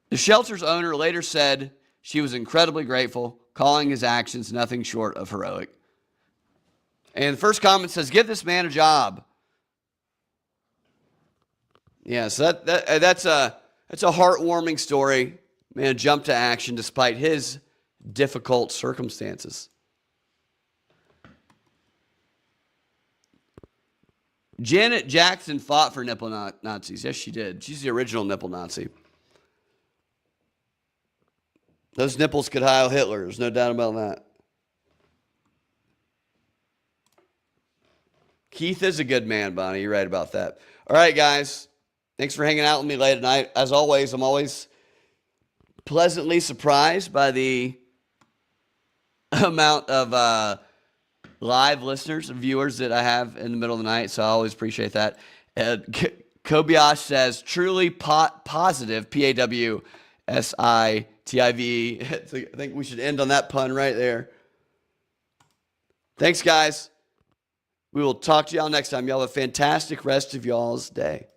The shelter's owner later said she was incredibly grateful, calling his actions nothing short of heroic. And the first comment says, "Give this man a job." Yeah, so that's a heartwarming story. Man jumped to action despite his difficult circumstances. Janet Jackson fought for nipple Nazis. Yes, she did. She's the original nipple Nazi. Those nipples could Heil Hitler. There's no doubt about that. Keith is a good man, Bonnie. You're right about that. All right, guys. Thanks for hanging out with me late at night. As always, I'm always pleasantly surprised by the amount of live listeners and viewers that I have in the middle of the night, so I always appreciate that. Kobayashi says, truly positive, P-A-W-S-I-T-I-V-E. I think we should end on that pun right there. Thanks, guys. We will talk to y'all next time. Y'all have a fantastic rest of y'all's day.